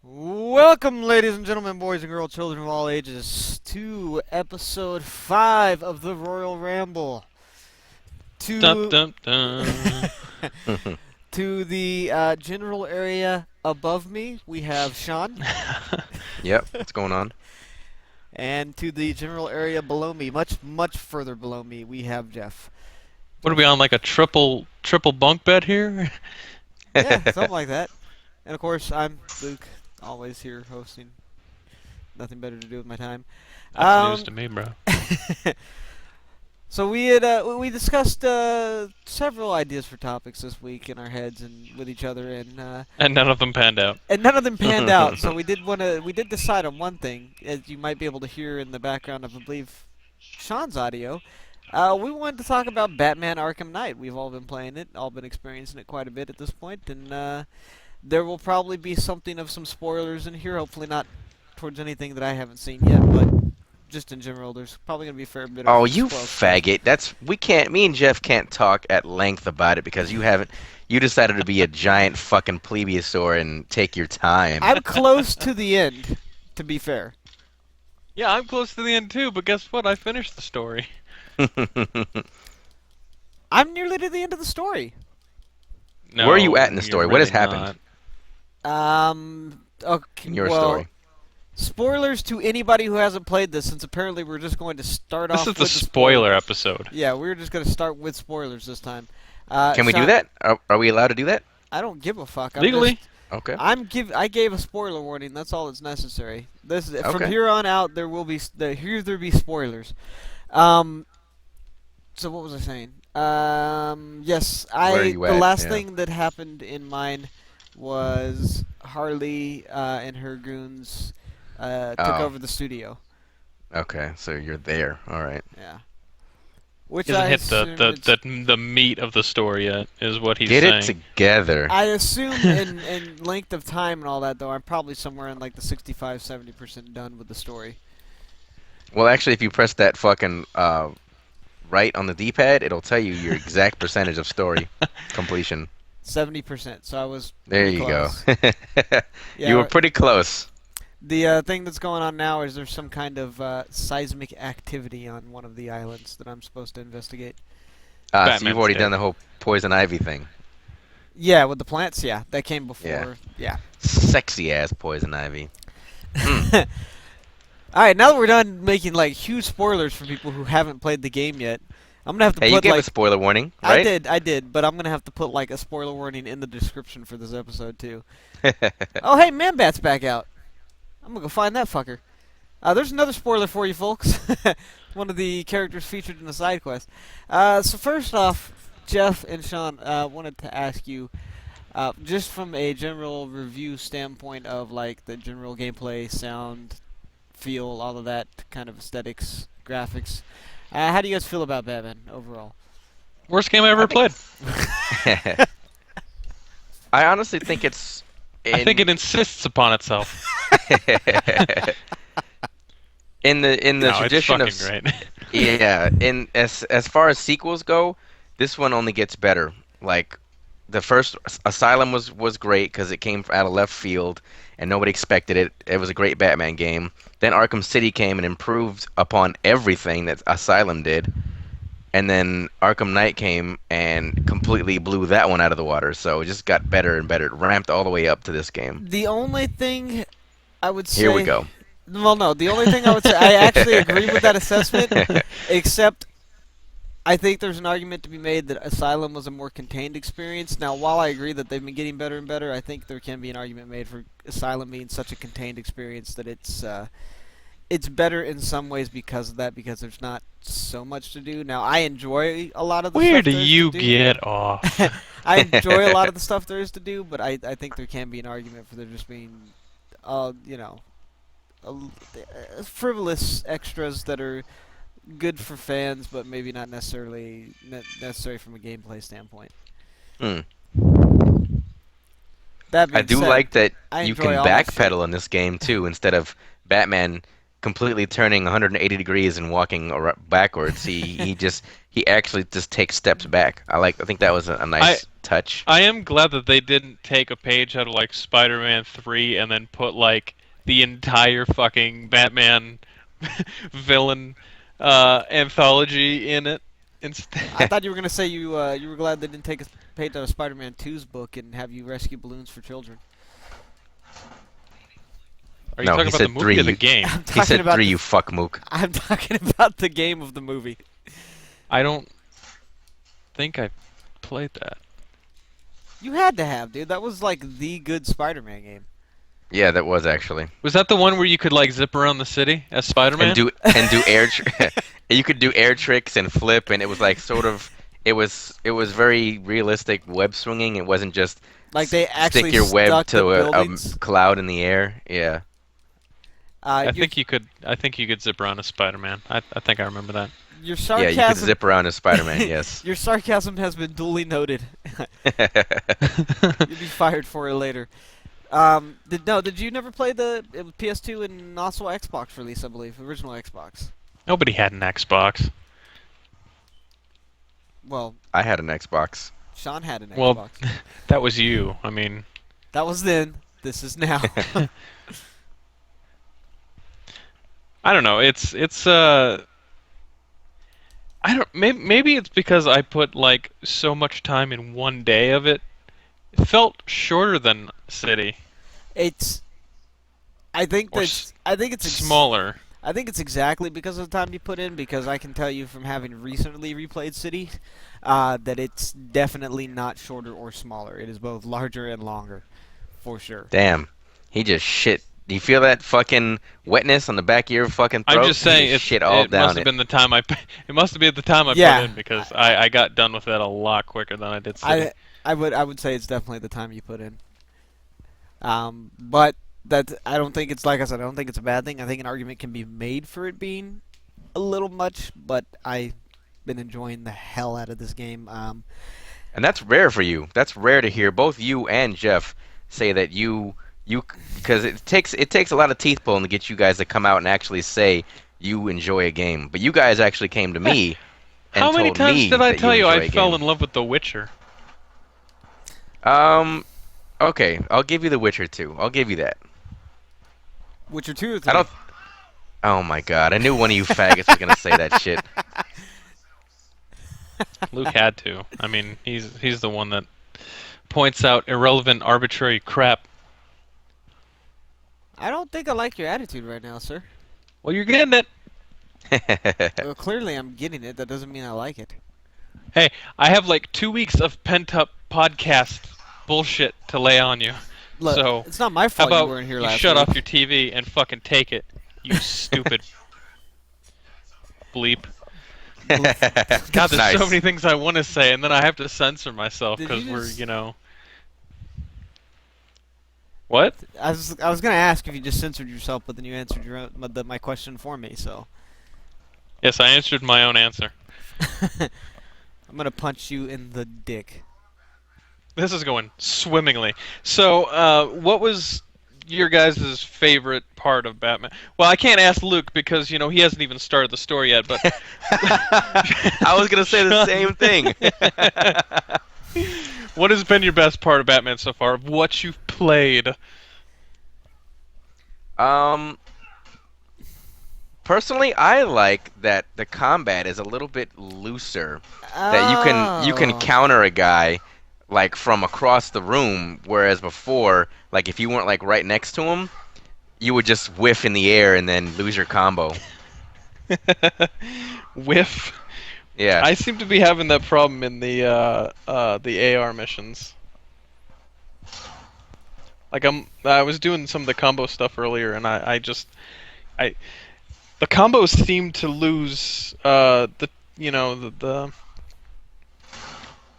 Welcome, ladies and gentlemen, boys and girls, children of all ages, to episode 5 of the Royal Ramble. Dun, dun, dun. To the general area above me, we have Sean. Yep, what's going on? And to the general area below me, much further below me, we have Jeff. What are we on, like a triple bunk bed here? Yeah, something like that. And of course, I'm Luke, always here hosting. Nothing better to do with my time. That's news to me, bro. So we discussed several ideas for topics this week in our heads and with each other, And none of them panned out. and none of them panned out. So we did decide on one thing, as you might be able to hear in the background of, I believe, Sean's audio. We wanted to talk about Batman Arkham Knight. We've all been playing it, all been experiencing it quite a bit at this point, and there will probably be something of some spoilers in here. Hopefully not towards anything that I haven't seen yet, but just in general, there's probably gonna be a fair bit of. Oh, you spoilers. faggot! Me and Jeff can't talk at length about it because you decided to be a giant fucking plesiosaur and take your time. I'm close to the end, to be fair. Yeah, I'm close to the end too, but guess what? I finished the story. I'm nearly to the end of the story. No, Where are you at in the story? you're What has really happened? Okay, In your well, story. spoilers to anybody who hasn't played this, since apparently we're just going to start This off is the with spoiler episode. Yeah, we're just going to start with spoilers this time. Can we do Sean, that? Are we allowed to do that? I don't give a fuck. Legally. Okay. I gave a spoiler warning. That's all that's necessary. From Okay. here on out, there will be there be spoilers. So what was I saying? Yes, Where are you the at? last Yeah. thing that happened in mine was Harley and her goons took Oh. over the studio. Okay, so you're there. All right. Yeah. Which He hasn't I hit assume the meat of the story yet, is what he's Get saying. it together. I assume in length of time and all that, though, I'm probably somewhere in like the 65-70% done with the story. Well, actually, if you press that fucking right on the D-pad, it'll tell you your exact percentage of story completion. 70%. So I was. There pretty you close. go. Yeah, You were pretty close. The thing that's going on now is there's some kind of seismic activity on one of the islands that I'm supposed to investigate. So Batman's you've already dead. done the whole poison ivy thing. Yeah, with the plants. Yeah, that came before. Yeah. Yeah. Sexy ass poison ivy. All right, now that we're done making like huge spoilers for people who haven't played the game yet, I'm gonna have to Hey, you put gave like a spoiler warning, right? I did, but I'm gonna have to put like a spoiler warning in the description for this episode too. Oh, hey, Man-Bat's back out. I'm gonna go find that fucker. There's another spoiler for you folks. One of the characters featured in the side quest. So first off, Jeff and Sean wanted to ask you, just from a general review standpoint of like the general gameplay, sound, feel, all of that kind of aesthetics, graphics. How do you guys feel about Batman overall? Worst game I ever played. I honestly think it's. I think it insists upon itself. in the No, tradition it's of fucking great. yeah. As far as sequels go, this one only gets better. Like the first Asylum was great because it came out of left field and nobody expected it. It was a great Batman game. Then Arkham City came and improved upon everything that Asylum did. And then Arkham Knight came and completely blew that one out of the water. So it just got better and better. It ramped all the way up to this game. The only thing I would say... Here we go. Well, no, the only thing I would say... I actually agree with that assessment, except I think there's an argument to be made that Asylum was a more contained experience. Now, while I agree that they've been getting better and better, I think there can be an argument made for Asylum being such a contained experience that it's better in some ways because of that, because there's not so much to do. Now, I enjoy a lot of the Where stuff do there is you to do. get off? I enjoy a lot of the stuff there is to do, but I think there can be an argument for there just being, frivolous extras that are good for fans, but maybe not necessarily necessary from a gameplay standpoint. Hmm. That I being do said, like that I you enjoy can all that shit. backpedal in this game too, instead of Batman completely turning 180 degrees and walking backwards. He actually just takes steps back. I think that was a I nice touch. I am glad that they didn't take a page out of like Spider-Man 3 and then put like the entire fucking Batman villain anthology in it I instead. thought you were gonna say you were glad they didn't take a page out of Spider-Man 2's book and have you rescue balloons for children. Are you No, talking he about the said three. movie or the game? I'm He talking said about three. the You fuck mook. I'm talking about the game of the movie. I don't think I played that. You had to have, dude. That was like the good Spider-Man game. Yeah, that was actually. Was that the one where you could like zip around the city as And Spider-Man? do you could do air tricks and flip, and it was like sort of it was very realistic web swinging. It wasn't just Like they stick actually your web stuck the to a buildings. cloud in the air. Yeah. I Your think you could. I think you could zip around as Spider-Man. I think I remember that. your Yeah, you could sarcasm zip around as Spider-Man, yes. your sarcasm has been duly noted. You'll be fired for it later. Did you never play the it was PS2 and also Xbox release, I believe, original Xbox? Nobody had an Xbox. Well, I had an Xbox. Sean had an Well, Xbox. that was you. I mean, That was then. This is now. I don't know. It's I don't. Maybe it's because I put like so much time in one day of it. It felt shorter than City It's. I think or that's. I think it's smaller. I think it's exactly because of the time you put in. Because I can tell you from having recently replayed City, that it's definitely not shorter or smaller. It is both larger and longer, for sure. Damn. He just shit. Do you feel that fucking wetness on the back of your fucking throat? I'm just He saying shit all it must down have it. been the time it must have been the time I Yeah. put in because I got done with that a lot quicker than I did City. I would say it's definitely the time you put in. But that I don't think it's like I said. I don't think it's a bad thing. I think an argument can be made for it being a little much, but I've been enjoying the hell out of this game. And that's rare for you. That's rare to hear both you and Jeff say that you because it takes a lot of teeth pulling to get you guys to come out and actually say you enjoy a game. But you guys actually came to me and How many told times me did I that tell you enjoy I a fell game. in love with The Witcher? Okay, I'll give you The Witcher 2. I'll give you that. Witcher 2 or 3? I don't. Oh my god, I knew one of you faggots was gonna say that shit. Luke had to. I mean, he's the one that points out irrelevant, arbitrary crap. I don't think I like your attitude right now, sir. Well, you're getting it. Well, clearly I'm getting it. That doesn't mean I like it. Hey, I have like 2 weeks of pent-up podcast bullshit to lay on you. Look, So, it's not my How fault you about weren't here you last shut week. off your TV and fucking take it, you stupid bleep. God, there's Nice. so many things I want to say, and then I have to censor myself Did you because we're, just- What? I was gonna ask if you just censored yourself, but then you answered my question for me. So Yes, I answered my own answer. I'm gonna punch you in the dick. This is going swimmingly. So, what was your guys' favorite part of Batman? Well, I can't ask Luke because, he hasn't even started the story yet, but... I was gonna say the same thing. What has been your best part of Batman so far? Of what you've played? Personally, I like that the combat is a little bit looser. That you can Oh. counter a guy like from across the room, whereas before, like if you weren't like right next to him, you would just whiff in the air and then lose your combo. Whiff. Yeah. I seem to be having that problem in the AR missions. Like I was doing some of the combo stuff earlier, and the combos seem to lose the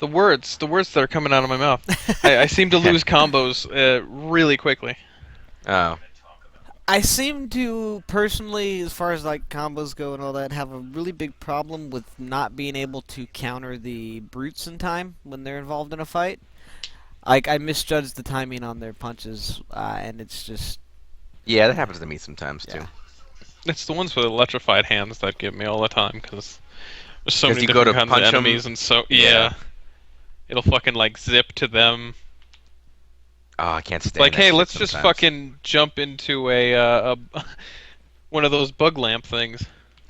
words that are coming out of my mouth. I seem to lose combos really quickly. Oh. I seem to personally, as far as like combos go and all that, have a really big problem with not being able to counter the brutes in time when they're involved in a fight. Like I misjudged the timing on their punches, and it's just Yeah, that happens to me sometimes too. yeah. It's the ones with electrified hands that get me all the time because there's so 'Cause many you go different to kinds of punch 'em. enemies, and so Yeah. it'll fucking like zip to them. Oh, I can't stand Like, that hey, shit let's just sometimes. fucking jump into a one of those bug lamp things.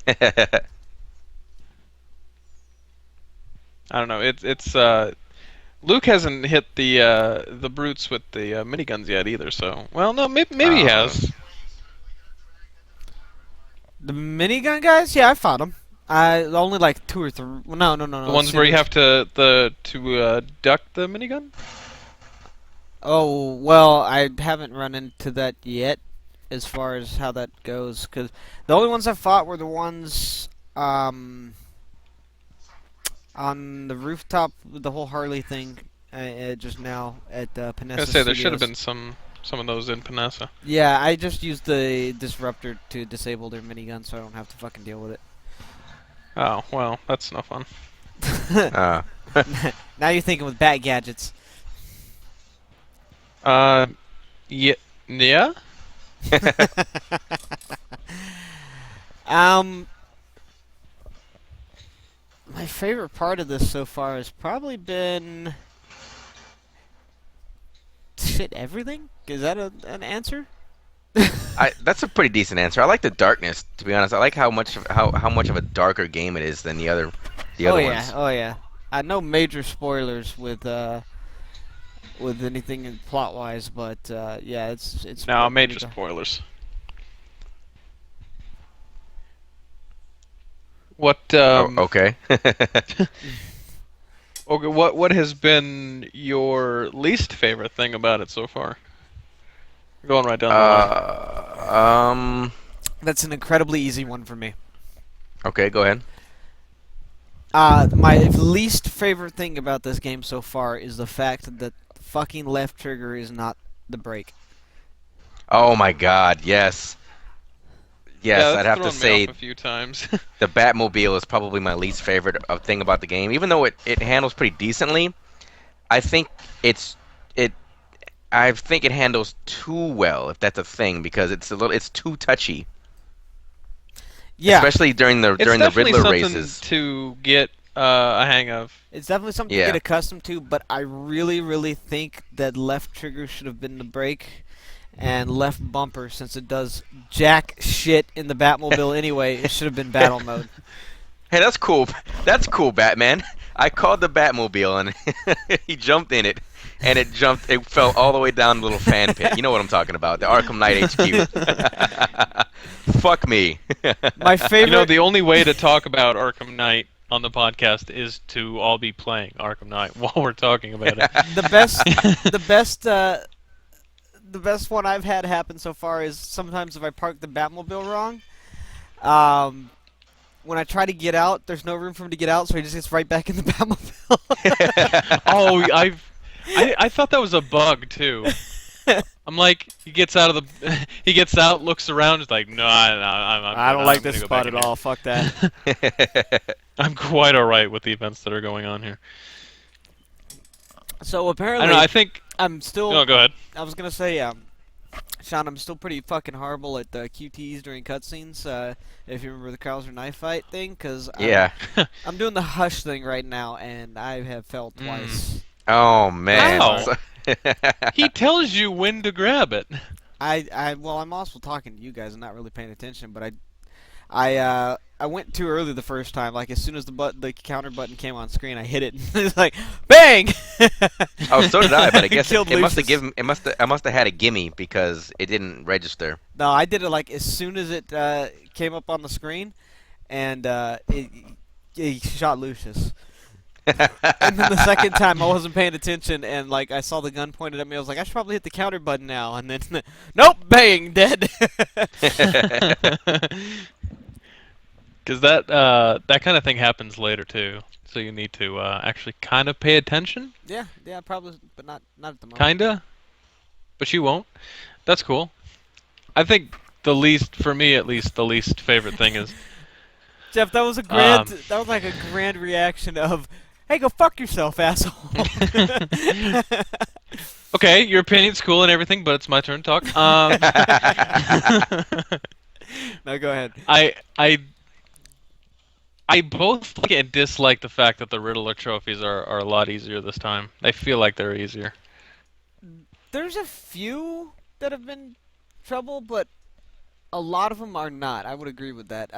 I don't know. It's Luke hasn't hit the brutes with the miniguns yet either. So, well, no, maybe he Oh, has. The minigun guys, yeah, I fought them. I only like two or three. Well, The no. ones See, where you there's- have to duck the minigun. Oh well, I haven't run into that yet, as far as how that goes. Because the only ones I fought were the ones on the rooftop with the whole Harley thing just now at I Panessa was gonna say there should have Studios. been some of those in Panessa. Yeah, I just used the disruptor to disable their minigun, so I don't have to fucking deal with Oh well, that's no fun. it. uh, Now you're thinking with bat gadgets. Uh, yeah, yeah. Um, my favorite part of this so far has probably been shit. Everything is that an answer? that's a pretty decent answer. I like the darkness, to be honest. I like how much of a darker game it is than the other Oh ones. yeah, oh yeah. No major spoilers with anything in plot wise, but yeah, it's No, pretty major dark. spoilers. What Oh, okay. okay, what has been your least favorite thing about it so far? Going right down the line. That's an incredibly easy one for me. Okay, go ahead. My least favorite thing about this game so far is the fact that fucking left trigger is not the brake. Oh my God, yes. Yes, Yeah, I'd that's have to thrown me say off a few times. the Batmobile is probably my least favorite thing about the game. Even though it handles pretty decently, I think it's it I think it handles too well, if that's a thing, because it's too touchy, Yeah, especially during the It's definitely Riddler something races. to get a hang of. it's definitely something to Yeah. get accustomed to, but I really think that left trigger should have been the brake and left bumper, since it does jack shit in the Batmobile anyway, it should have been battle mode. Hey, that's cool. That's cool, Batman. I called the Batmobile and he jumped in it, and it jumped. It fell all the way down the little fan pit. You know what I'm talking about? The Arkham Knight HQ. Fuck me. My You favorite. know, the only way to talk about Arkham Knight on the podcast is to all be playing Arkham Knight while we're talking about it. the best, the best, the best one I've had happen so far is sometimes if I park the Batmobile wrong, when I try to get out, there's no room for him to get out, so he just gets right back in the Batmobile. Oh, I thought that was a bug too. I'm like, he gets out, looks around, is like, no, I don't I'm like gonna this go spot back at in here." all. Fuck that. I'm quite alright with the events that are going on here. So I apparently, don't know. I think. I'm still. No, go ahead. I was gonna say, Sean, I'm still pretty fucking horrible at QTs during cutscenes. If you remember the Krauser knife fight thing, because Yeah. I'm doing the hush thing right now, and I have failed twice. Oh man. How? So- He tells you when to grab it. Well, I'm also talking to you guys and not really paying attention, but I went too early the first time. Like as soon as the counter button came on screen, I hit it. And it's like bang. Oh, so did I, but I guess Killed it must have Lucius. given. I must have had a gimme because it didn't register. No, I did it like as soon as it came up on the screen, and it shot Lucius. And then the second time I wasn't paying attention, and like I saw the gun pointed at me. I was like, I should probably hit the counter button now. And then, nope, bang, dead. Because that kind of thing happens later too. So you need to actually kind of pay attention. yeah, probably, but not at the moment. Kinda. But you won't. That's cool. I think the least, for me at least, the least favorite thing is. Jeff, that was a grand. That was like a grand reaction of, "Hey, go fuck yourself, asshole." Okay, your opinion's cool and everything, but it's my turn to talk. No, go ahead. I both like and dislike the fact that the Riddler trophies are a lot easier this time. I feel like they're easier. There's a few that have been trouble, but a lot of them are not. I would agree with that.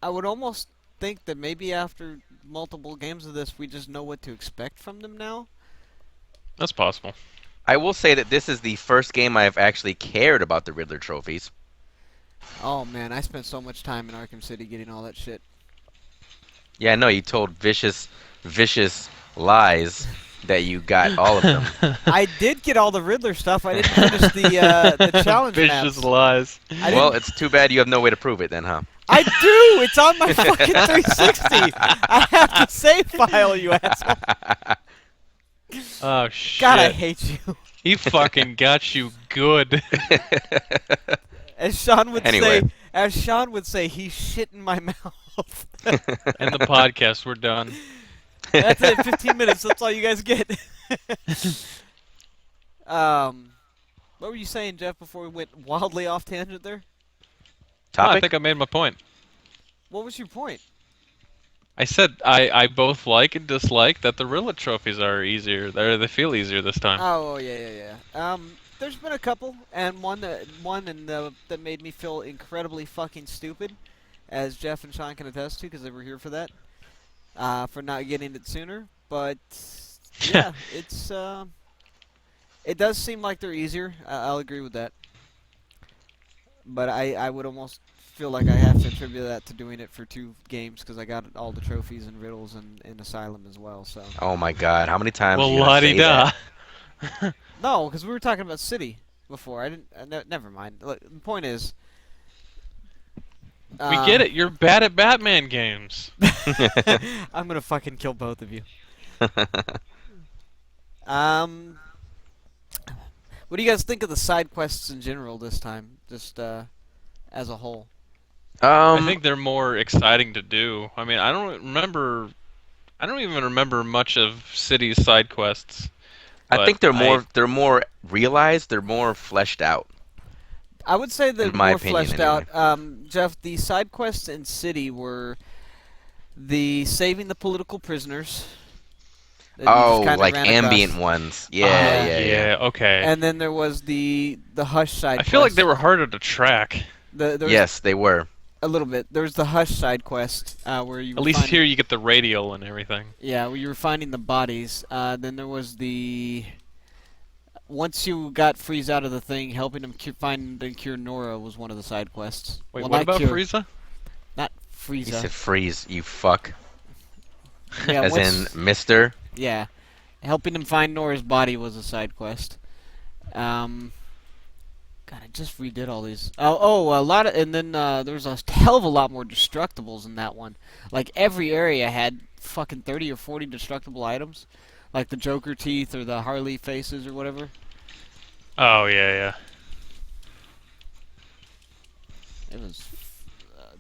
I would almost think that maybe after multiple games of this, we just know what to expect from them now. That's possible. I will say that this is the first game I've actually cared about the Riddler trophies. Oh man, I spent so much time in Arkham City getting all that shit. Yeah, no, you told vicious lies that you got all of them. I did get all the Riddler stuff. I didn't finish the challenge Vicious maps. lies. Well, it's too bad you have no way to prove it then, huh? I do. It's on my fucking 360. I have the save file, you asshole. Oh shit. God, I hate you. He fucking got you good. As Sean would Anyway. say, he's shit in my mouth. And the podcast, we're done. That's it. 15 minutes. That's all you guys get. What were you saying, Jeff? Before we went wildly off tangent there. Oh, I Topic? think I made my point. What was your point? I said I both like and dislike that the Riddler trophies are easier. They feel easier this time. Oh, yeah. There's been a couple, and one that made me feel incredibly fucking stupid, as Jeff and Sean can attest to, because they were here for that, for not getting it sooner. But yeah, it does seem like they're easier. I'll agree with that. But I would almost feel like I have to attribute that to doing it for 2 games, because I got all the trophies and riddles and in Asylum as well. So Oh my god, how many times Well, are you gonna say la-di-da. that? no, because we were talking about City before. I didn't. Never mind. Look, the point is, We get it. You're bad at Batman games. I'm gonna fucking kill both of you. What do you guys think of the side quests in general this time, just as a whole? I think they're more exciting to do. I mean, I don't even remember much of City's side quests. I think they're more realized, they're more fleshed out. I would say they're In my more opinion, fleshed out. Jeff, the side quests in City were the saving the political prisoners. that you just Oh, kinda like ran ambient across. ones. Yeah. Yeah, okay. And then there was the Hush side I feel like quest. they were harder to track. There was Yes, they were. a little bit. There was the Hush side quest where you At were least finding, here you get the radial and everything. yeah, where you were finding the bodies. Then there was the once you got Freeze out of the thing, helping him find and cure Nora was one of the side quests. Wait, Well, what not about cure, Frieza? Not He Frieza. said freeze, you fuck. Yeah, As once- in Mister. Yeah, helping him find Nora's body was a side quest. God, I just redid all these. A lot of, and then there was a hell of a lot more destructibles in that one. Like every area had fucking 30 or 40 destructible items, like the Joker teeth or the Harley faces or whatever. Oh, yeah. It was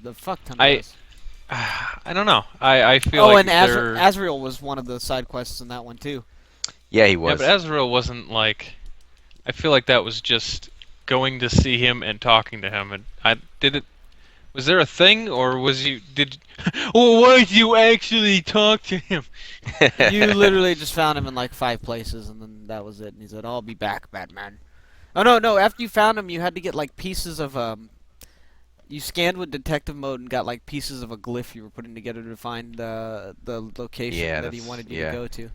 the fuck ton of I- those. I don't know. I feel Oh, like and they're... Azrael was one of the side quests in that one too. Yeah, he Yeah, was. but Azrael wasn't like... I feel like that was just going to see him and talking to him. And was there a thing, or was you... Or why'd you actually talk to him? You literally just found him in like 5 places, and then that was it. And he said, "I'll be back, Batman." Oh no! After you found him, you had to get like pieces of You scanned with detective mode and got like pieces of a glyph you were putting together to find the location Yeah, that he that's- wanted you yeah. to go to.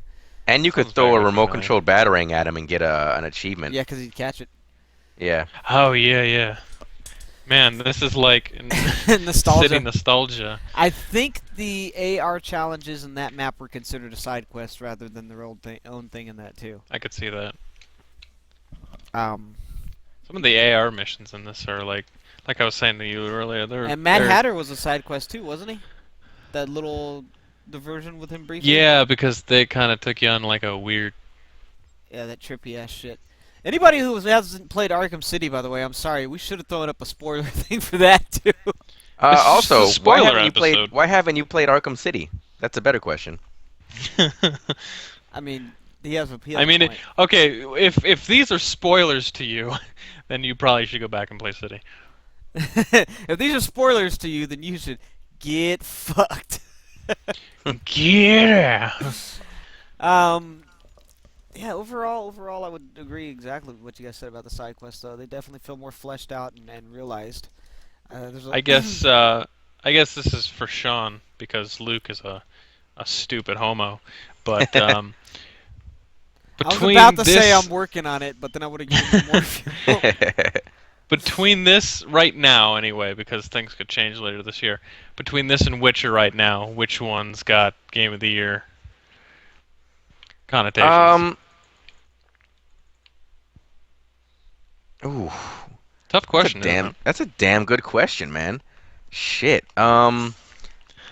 And you could Sounds throw a very remote-controlled batarang at him and get an achievement. Yeah, because he'd catch it. Yeah. Oh, yeah. Man, this is like Nostalgia. city nostalgia. I think the AR challenges in that map were considered a side quest rather than their own thing in that too. I could see that. Um, Some of the AR missions in this are like I was saying to you earlier, and Mad they're- Hatter was a side quest too, wasn't he? That little diversion with him briefly. Yeah, because they kind of took you on like a weird... Yeah, that trippy ass shit. Anybody who hasn't played Arkham City, by the way, I'm sorry. We should have thrown up a spoiler thing for that too. This is just a Also, spoiler episode. why haven't you played Arkham City? That's a better question. I mean, he has a I mean, point. okay, if these are spoilers to you, then you probably should go back and play City. If these are spoilers to you, then you should get fucked. Yeah. Yeah. Overall, I would agree exactly with what you guys said about the side quests. Though they definitely feel more fleshed out and realized. There's a I guess this is for Sean because Luke is a stupid homo. But I was between about to this say I'm working on it, but then I would have given you more fuel. between this right now anyway, because things could change later this year. Between this and Witcher right now, which one's got Game of the Year connotations? Ooh, Tough question. that's a damn good question, man. Shit. Because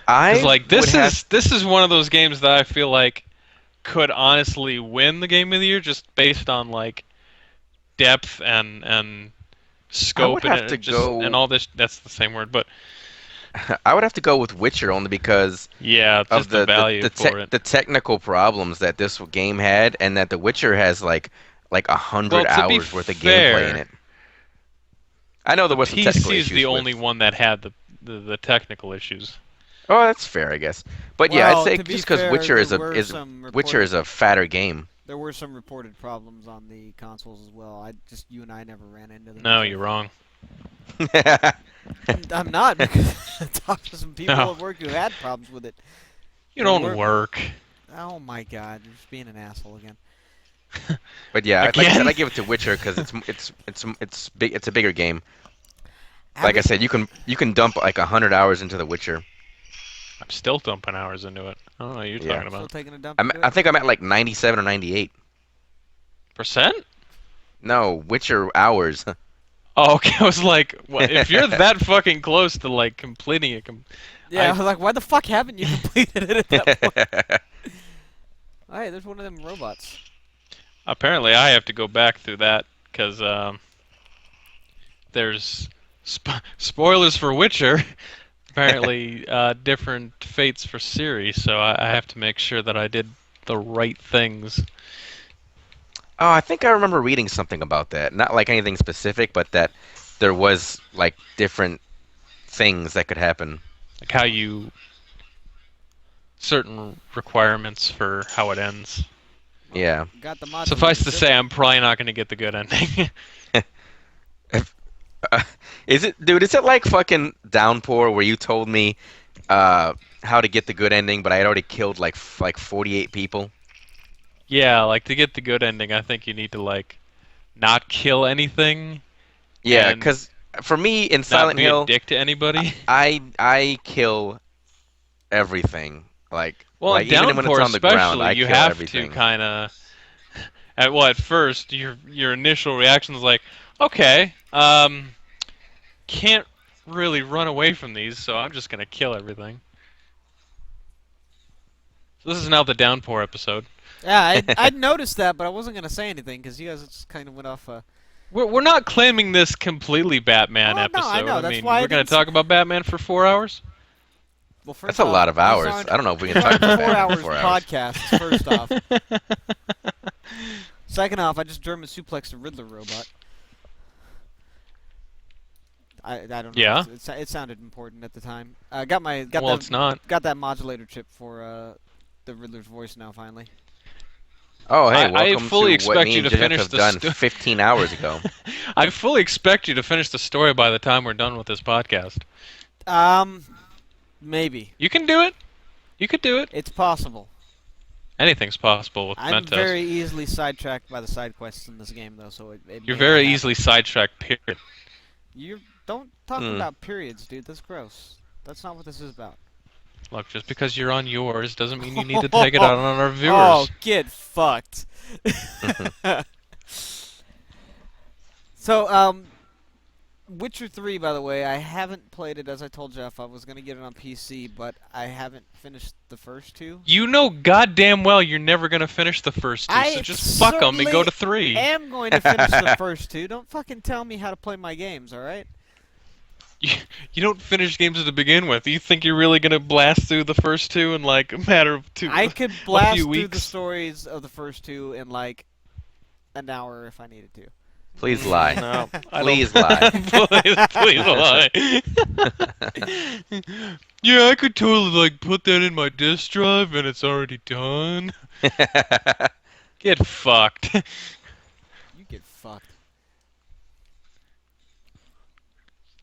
like this is one of those games that I feel like could honestly win the Game of the Year just based on like depth and scope have and to just go. and all this. That's the same word, but I would have to go with Witcher only because yeah, of just the value for it. the technical problems that this game had, and that The Witcher has like 100 Well, to be hours worth of gameplay in fair, it. I know there was some technical PC is issues the with. only one that had the technical issues. Oh, that's fair, I guess. But yeah, Well, I'd say to be just because fair, Witcher there were some Witcher is a fatter game. There were some reported problems on the consoles as well. You and I never ran into them. No, you're wrong. I'm not, because I talked to some people No. at work who had problems with it. You They don't were- work. Oh my god, you're just being an asshole again. But yeah, like I Again? said, I give it to Witcher because it's big. It's a bigger game. Like I Having- said, you can dump like 100 hours into The Witcher. I'm still dumping hours into it. I don't know what you're Yeah. talking Still about. taking a dump. into I it? think I'm at like 97 or 98. Percent? No, Witcher hours. Oh, okay. I was like, what, if you're that fucking close to like completing it, Yeah, I was like, why the fuck haven't you completed it at that point? Alright, there's one of them robots. apparently I have to go back through that because there's spoilers for Witcher. Apparently, different fates for Ciri, so I have to make sure that I did the right things. Oh, I think I remember reading something about that. Not like anything specific, but that there was like different things that could happen. Like how you certain requirements for how it ends. Yeah. Got the mod. Suffice to say, I'm probably not going to get the good ending. Is it, dude? Is it like fucking Downpour where you told me how to get the good ending, but I had already killed like 48 people? Yeah, like to get the good ending, I think you need to like not kill anything. Yeah, And because for me in not Silent be Hill, a dick to anybody. I kill everything. Like Well, in even when it's Downpour on the ground, especially, I you kill have everything. to kind of. At first, your initial reaction is like, okay, can't really run away from these, so I'm just gonna kill everything. So this is now the Downpour episode. Yeah, I'd noticed that, but I wasn't gonna say anything because you guys just kind of went off. We're not claiming this completely Batman Oh, no, episode. I know, that's mean, why I we're gonna didn't talk about Batman for 4 hours. Well, first That's a off, lot of these hours. aren't- I don't know if we can talk about Four that hours for 4 hours. podcasts. First off. Second off, I just German suplexed a Riddler robot. I don't know. Yeah? It sounded important at the time. Well, It's not. Got that modulator chip for the Riddler's voice now finally. Oh, hey, I welcome fully to what expect me you and to Jeff finish have the done sto- 15 hours ago. I fully expect you to finish the story by the time we're done with this podcast. Maybe You can do it. You could do it. it's possible. Anything's possible with I'm Mentos. very easily sidetracked by the side quests in this game, though, so it You're may very not happen. easily sidetracked, period. You don't talk about periods, dude. That's gross. That's not what this is about. Look, just because you're on yours doesn't mean you need to take it out on our viewers. Oh, get fucked. So, Witcher 3, by the way, I haven't played it. As I told Jeff, I was gonna get it on PC, but I haven't finished the first two. You know goddamn well you're never gonna finish the first two, so I just fuck them and go to 3. am going to finish the first two. Don't fucking tell me how to play my games, all right? You don't finish games to begin with. You think you're really gonna blast through the first two in like a matter of I could a blast few through the weeks? stories of the first two in like an hour if I needed to. Please lie. No, I Please don't. lie. Please lie. Yeah, I could totally like put that in my disk drive and it's already done. Get fucked. You get fucked.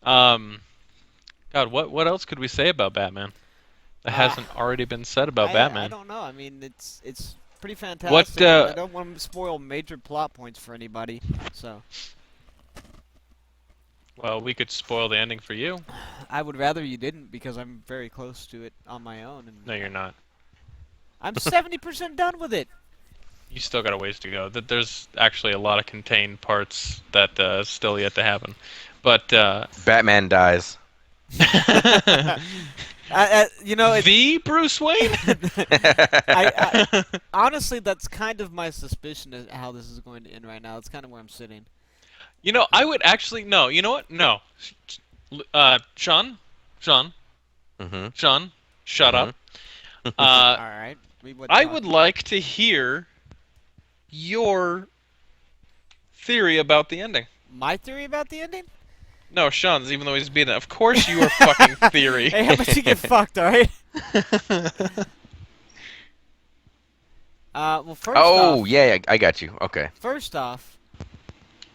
God, what else could we say about Batman that hasn't already been said about I Batman? don't know. I mean, it's pretty fantastic. I don't want to spoil major plot points for anybody, so Well, we could spoil the ending for you. I would rather you didn't because I'm very close to it on my own, and No, you're not. I'm 70% done with it. You still got a ways to go. There's actually a lot of contained parts that still yet to happen. But Batman dies. You know, the Bruce Wayne. Honestly, that's kind of my suspicion of how this is going to end right now. That's kind of where I'm sitting. You know, I would actually no. You know what? No. Sean, Mm-hmm. Sean, shut up. All right. I would like to hear your theory about the ending. My theory about the ending? No, Sean's, even though he's beaten it. Of course, your fucking theory. Hey, how about you get fucked, all right? Well, first Oh, off, yeah, I got you. Okay. First off,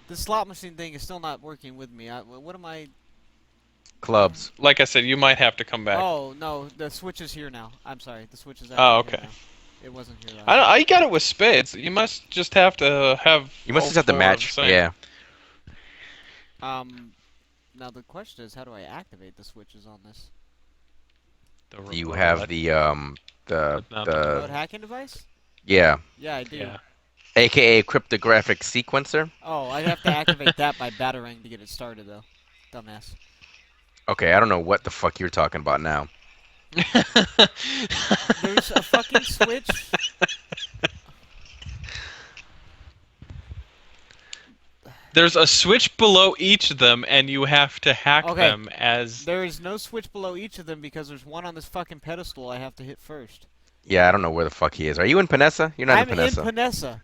the slot machine thing is still not working with me. What am I? Clubs. Like I said, you might have to come back. Oh no, the Switch is here now. I'm sorry, the Switch is actually Oh, here okay. now. It wasn't here last. I got it with spades. You must just have to have. You must all just have to four match. of the same. Yeah. Now the question is, how do I activate the switches on this? You have the Remote hacking device? yeah, Yeah, I do. Yeah. aka cryptographic sequencer. Oh, I'd have to activate that by battering to get it started, though. Dumbass. Okay, I don't know what the fuck you're talking about now. There's a fucking switch. There's a switch below each of them, and you have to hack Okay. them as. There is no switch below each of them because there's one on this fucking pedestal I have to hit first. Yeah, I don't know where the fuck he is. Are you in Panessa? You're not I'm in Panessa. in Panessa.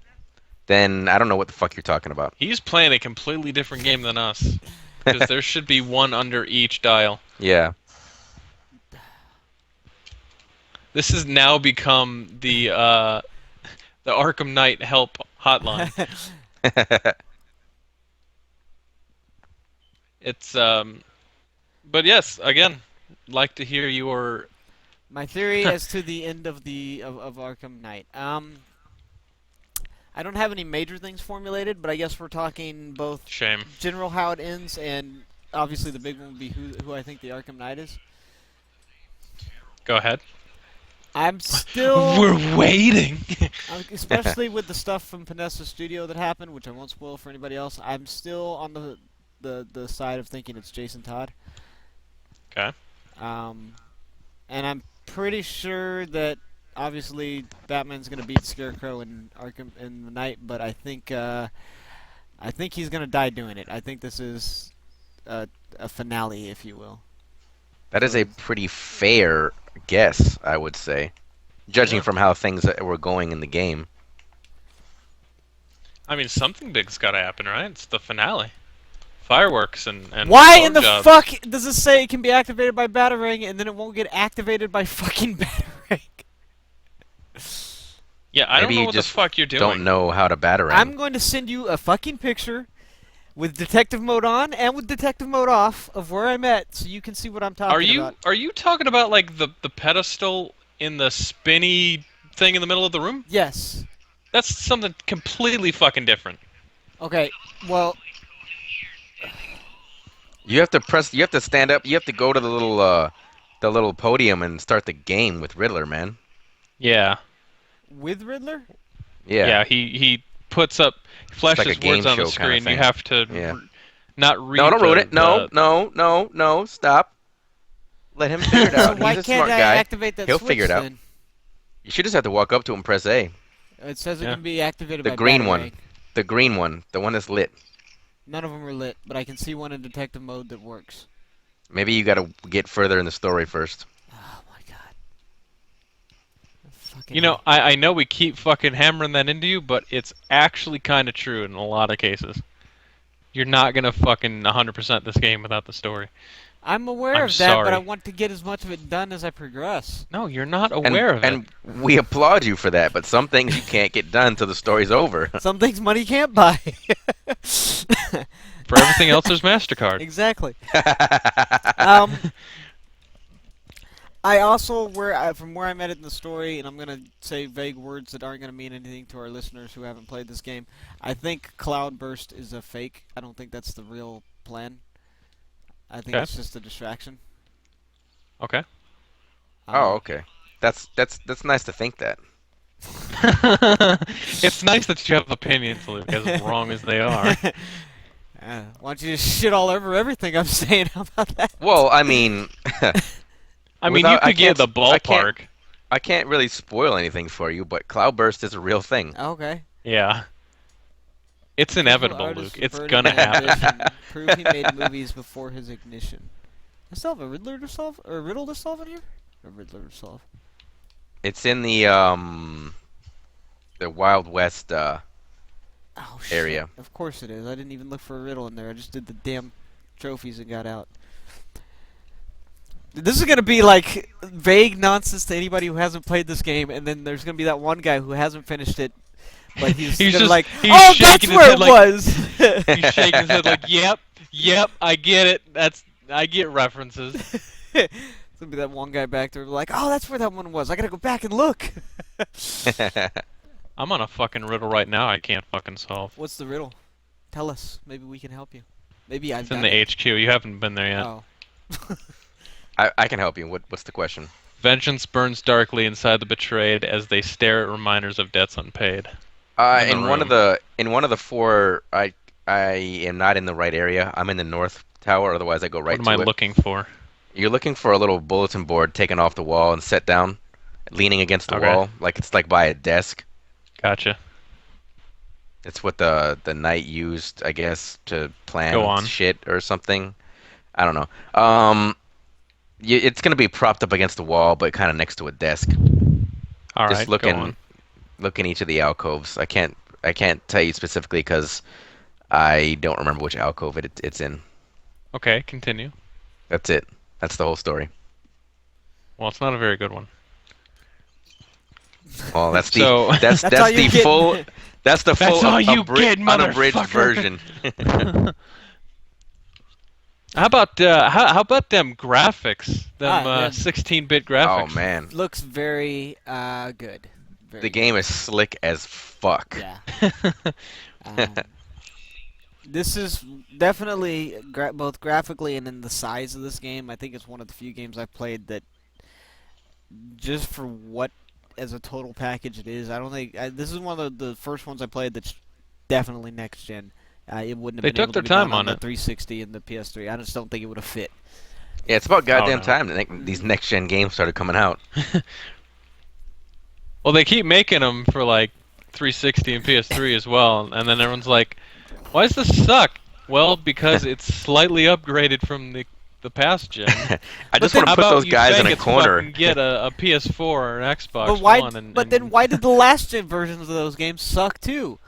Then I don't know what the fuck you're talking about. He's playing a completely different game than us. Because there should be one under each dial. Yeah. This has now become the Arkham Knight help hotline. It's but yes, again, like to hear your. My theory as to the end of Arkham Knight. I don't have any major things formulated, but I guess we're talking both Shame. general how it ends, and obviously the big one would be who I think the Arkham Knight is. Go ahead. I'm still, We're waiting. especially with the stuff from Panessa Studio that happened, which I won't spoil for anybody else. I'm still on the side of thinking it's Jason Todd. Okay. And I'm pretty sure that obviously Batman's gonna beat Scarecrow in Arkham in the Night, but I think he's gonna die doing it. I think this is a finale, if you will. That is a pretty fair guess, I would say, judging Yeah. from how things were going in the game. I mean, something big's got to happen, right? It's the finale. Fireworks and Why in the blowjobs. fuck does it say it can be activated by battering and then it won't get activated by fucking battering? Yeah, I Maybe don't know you what the just fuck you're doing. Don't know how to batter I'm going to send you a fucking picture with detective mode on and with detective mode off of where I'm at, so you can see what I'm talking about. Are you talking about like the pedestal in the spinny thing in the middle of the room? Yes. That's something completely fucking different. Okay. Well, You have to press. You have to stand up. You have to go to the little podium and start the game with Riddler, man. Yeah. with Riddler? Yeah. Yeah, he puts up, flashes like a game words on the show kinda screen. You thing. have to. Yeah. not read. No, don't ruin it. No, the- no, no, no. Stop. Let him figure it So out. why He's a can't smart I guy. activate that He'll switch figure it out. then? You should just have to walk up to him and press A. It says it Yeah. can be activated The by green battery. one. The green one. The one that's lit. None of them are lit, but I can see one in detective mode that works. Maybe you gotta get further in the story first. Oh my god. Fucking You know, hell. I know we keep fucking hammering that into you, but it's actually kind of true in a lot of cases. You're not gonna fucking 100% this game without the story. I'm aware I'm of that, but sorry. I want to get as much of it done as I progress. No, you're not aware of it. And we applaud you for that, but some things you can't get done till the story's over. Some things money can't buy. For everything else, there's MasterCard. Exactly. I also, from where I'm at in the story, and I'm going to say vague words that aren't going to mean anything to our listeners who haven't played this game, I think Cloudburst is a fake. I don't think that's the real plan. I think Okay. it's just a distraction. Okay. Oh, okay. That's nice to think that. It's nice that you have opinions, Luke, as wrong as they are. Why don't you just shit all over everything I'm saying? How about that? Well, I mean, I mean, you Without- I could get the can't- ballpark. I can't really spoil anything for you, but Cloudburst is a real thing. Okay. Yeah. It's inevitable, Artist Luke. It's burning gonna happen. ambition, prove he made movies before his ignition. I still have a Riddler to solve, or a riddle to solve in here? A Riddler to solve. It's in the Wild West. Oh, shit. Area. Of course it is. I didn't even look for a riddle in there. I just did the damn trophies and got out. This is gonna be like vague nonsense to anybody who hasn't played this game, and then there's gonna be that one guy who hasn't finished it, but he's, He's gonna just- like, he's oh, that's shaking his where head it like- was. He's shaking his head like, yep, I get it. I get references. There's gonna be that one guy back there like, oh, that's where that one was. I gotta go back and look. I'm on a fucking riddle right now I can't fucking solve. What's the riddle? Tell us. Maybe we can help you. Maybe I've It's in got the it. HQ. You haven't been there yet. Oh. I can help you. What's the question? Vengeance burns darkly inside the betrayed as they stare at reminders of debts unpaid. In In the one of the four, I am not in the right area. I'm in the north tower. Otherwise, I go right What am I to it. looking for? You're looking for a little bulletin board taken off the wall and set down, leaning against the Okay. wall, like it's like by a desk. Gotcha. It's what the knight used, I guess, to plan Go on. shit or something. I don't know. It's gonna be propped up against the wall, but kind of next to a desk. All Just right, look go in, on. look in each of the alcoves. I can't tell you specifically because I don't remember which alcove it's in. Okay, continue. That's it. That's the whole story. Well, it's not a very good one. Well, that's the So- that's That's all the you get. full that's the That's full all you get, unabridged motherfucker. version. How about them graphics? Them yeah. Oh16-bit graphics. man, Looks very good. Very the game is slick as fuck. good. Yeah. This is definitely both graphically and in the size of this game. I think it's one of the few games I've played that, just for what as a total package it is, I don't think this is one of the first ones I played that's definitely next gen. It wouldn't have They been took able their to be time done on the it. 360 and the PS3. I just don't think it would have fit. Yeah, it's about goddamn no. time that these next gen games started coming out. Well, they keep making them for like 360 and PS3 as well, and then everyone's like, "Why does this suck?" Well, because it's slightly upgraded from the past gen. I just then- want to How put about those you guys in a faggots corner. fucking get a PS4 or an Xbox But why? One, and then why did the last gen versions of those games suck too?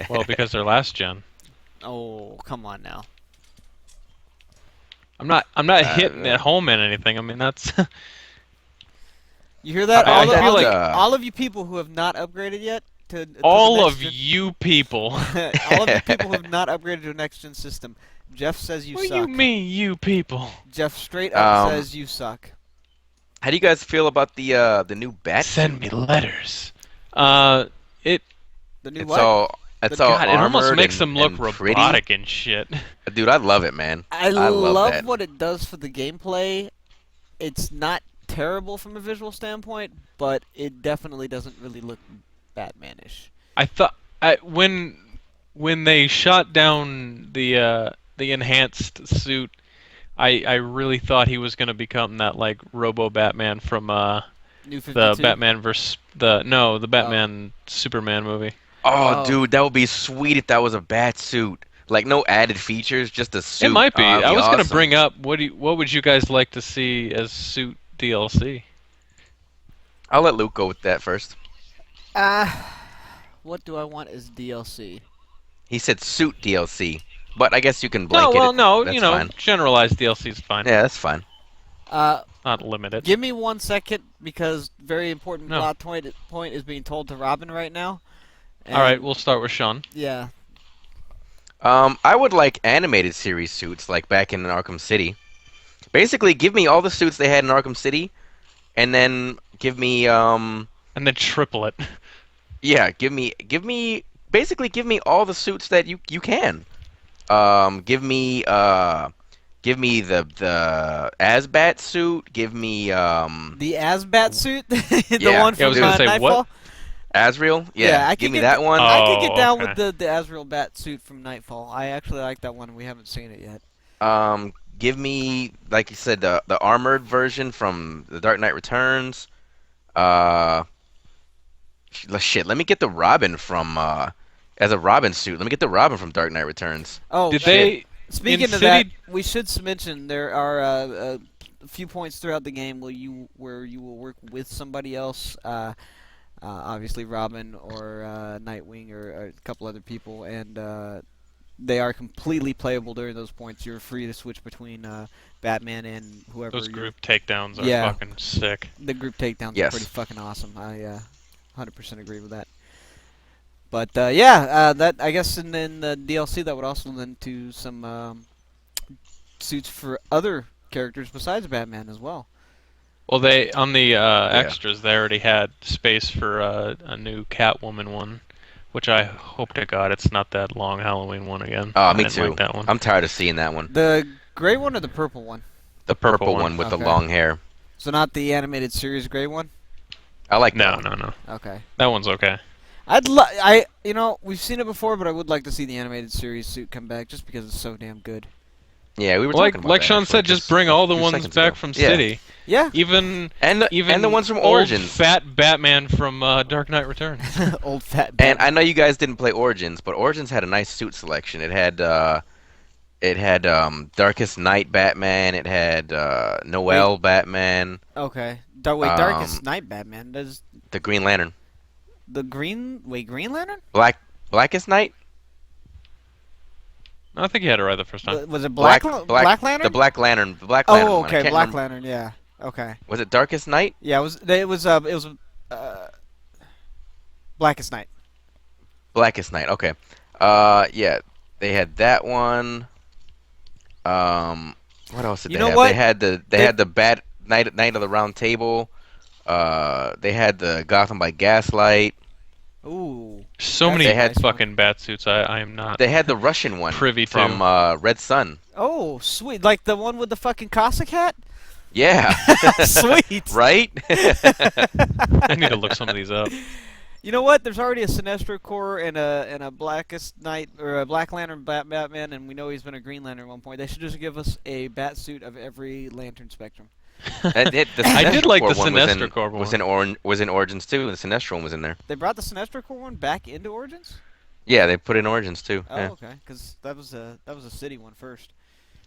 Well, because they're last gen. Oh, come on now. I'm not hitting at home in anything. I mean, that's You hear that? I all, feel all, like- all of you people who have not upgraded yet to the all next of gen- you people. all of you people who have not upgraded to a next gen system. Jeff says you What do suck. you mean, you people? Jeff straight up Um, says you suck. How do you guys feel about the new bat? Send me letters. It The new It's what? all it's The- all God, it almost armored makes and, them look and robotic and shit. pretty. Dude, I love it, man. I love love that. what it does for the gameplay. It's not terrible from a visual standpoint, but it definitely doesn't really look Batman-ish. I thought when they shot down the the enhanced suit, I really thought he was gonna become that like Robo Batman from New the 52. Batman versus the Oh. Batman Superman movie. Oh, Oh. dude, that would be sweet if that was a bat suit. Like no added features, just a It suit. might Oh, be. that'd I be was gonna awesome. bring up what would you guys like to see as suit DLC? I'll let Luke go with that first. What do I want as DLC? He said suit DLC, but I guess you can No, blanket well, it. no, That's fine. generalized DLC is fine. Yeah, that's fine. Uh, Not limited. Give me 1 second because very important No. point is being told to Robin right now. All right, And we'll start with Sean. yeah, I would like animated series suits like back in Arkham City. Basically, give me all the suits they had in Arkham City, and then give me And then triplet. yeah, basically give me all the suits that you can. Give me the Asbat suit. Give me the Asbat suit, the Yeah, one Yeah, I from was gonna say, Nightfall. what? Azrael. Yeah, Yeah, I give could me get that one. I could get down okay. with the Azrael Bat suit from Nightfall. I actually like that one. We haven't seen it yet. Give me, like you said, the armored version from The Dark Knight Returns. Uh, shit. Let me get the Robin from as a Robin suit. Let me get the Robin from Dark Knight Returns. Oh, Did Shit. they speaking in of that, City? we should mention there are a few points throughout the game where you will work with somebody else. Obviously Robin or Nightwing or a couple other people, and they are completely playable during those points. You're free to switch between Batman and whoever. Those group takedowns are Yeah. fucking sick. The group takedowns are Yes. pretty fucking awesome. I 100% agree with that. But yeah, that I guess in the DLC that would also lend to some suits for other characters besides Batman as well. Well, they on the Yeah. extras they already had space for a new Catwoman one, which I hope to God it's not that long Halloween one again. Oh, I me didn't too. like that one. I'm tired of seeing that one. The gray one or the purple one? The purple purple one. one with the Okay. long hair. So not the animated series gray one. I like No, that one. no, no. Okay. That one's okay. We've seen it before, but I would like to see the animated series suit come back just because it's so damn good. Yeah, we were Like talking about like that Sean actually said, just bring all the a few ones seconds back ago. from Yeah. City. Yeah. Even And the ones from old Origins. fat Batman from Dark Knight Returns. Old fat And Batman. I know you guys didn't play Origins, but Origins had a nice suit selection. It had Darkest Night Batman. It had Noel Batman. Okay. Um, Darkest Night Batman. Does The Green Lantern. the Green Lantern? Blackest Night. I think you had it right the first time. Was it Black Lantern? The Black Lantern. The Black Lantern Oh, one. I okay, can't Black remember- Lantern. Yeah. Okay. Was it Darkest Night? Yeah, it was Blackest Night. Blackest Night. Okay. Yeah, they had that one. What else did You they know have? what? They had the Bat Night of the Round Table. They had the Gotham by Gaslight. Ooh. So That's many a nice one. fucking bat suits. I am not. They had the Russian one Privy to. from Red Sun. Oh, sweet. Like the one with the fucking Cossack hat? Yeah. Sweet. Right? I need to look some of these up. You know what? There's already a Sinestro Corps and a Blackest Night or a Black Lantern Batman, and we know he's been a Green Lantern at one point. They should just give us a bat suit of every Lantern spectrum. I did Sinestro like the Corps one was Sinestro Corps one. was in Origins too, and the Sinestro one was in there. They brought the Sinestro Corps one back into Origins? Yeah, they put in Origins too. Oh, Yeah. okay. Because that was a city one first.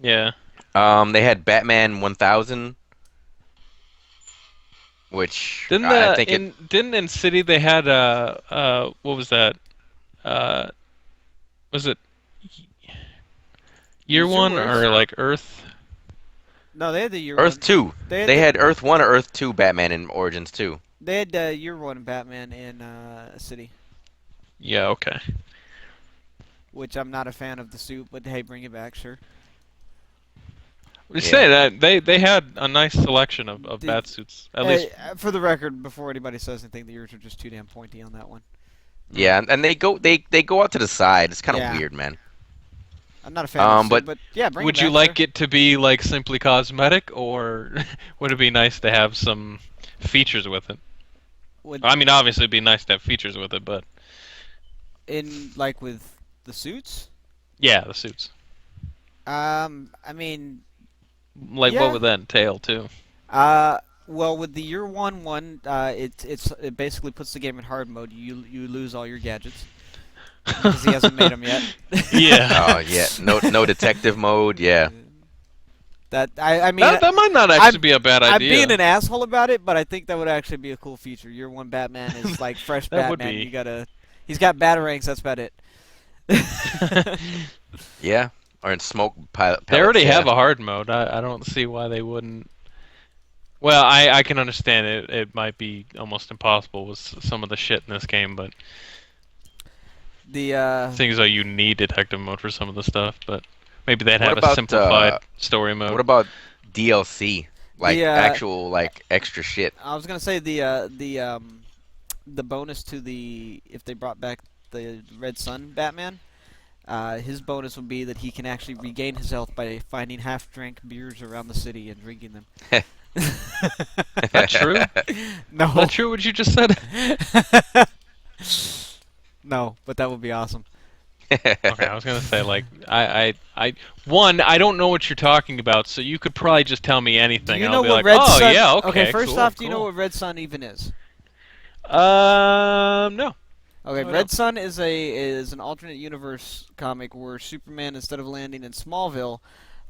Yeah. They had Batman 1000, which Didn't I the think it. didn't in City they had what was that? Was it Year Year One One. or like Earth? No, they had the year Earth one. 2. They They had Earth 1 or Earth 2 Batman in Origins too. They had year one Batman in City, Yeah. Okay. which I'm not a fan of the suit, but hey, bring it back, sure. We say that they had a nice selection of Did- bat suits. At Hey, least for the record, before anybody says anything, the ears are just too damn pointy on that one. Yeah, and they go out to the side. It's kind of Yeah. weird, man. I'm not a fan of the suit, but but yeah, bring would it you back, like sure. it to be like simply cosmetic, or would it be nice to have some features with it? Would, I mean, obviously, it'd be nice to have features with it, but in like with the suits? yeah, the suits. I mean, Like, what yeah. would that entail too? Well, with the year one, it basically puts the game in hard mode. You lose all your gadgets because he hasn't made them yet. Oh Yeah. yeah, no detective mode. Yeah. That I mean, That might not actually be a bad I'm idea. being an asshole about it, but I think that would actually be a cool feature. Year one Batman is like fresh That would Batman. be. He's got batarangs. That's about it. Yeah. Or in smoke They pellets. already Yeah. have a hard mode. I don't see why they wouldn't. Well, I can understand it. It might be almost impossible with some of the shit in this game, but The things like you need detective mode for some of the stuff. But maybe they'd What have a about simplified story what mode. about DLC? Like the actual like extra shit. I was gonna say the bonus to the if they brought back the Red Sun Batman. His bonus would be that he can actually regain his health by finding half-drank beers around the city and drinking them. Is that true? No. Is that true? What you just said? No, but that would be awesome. Okay, I was gonna say like I don't know what you're talking about, so you could probably just tell me anything. Do you and know I'll be what like, Red oh Sun? yeah, okay. First cool, off, do you know cool. what Red Sun even is? No. Okay, No, I Red don't. Sun is an alternate universe comic where Superman, instead of landing in Smallville,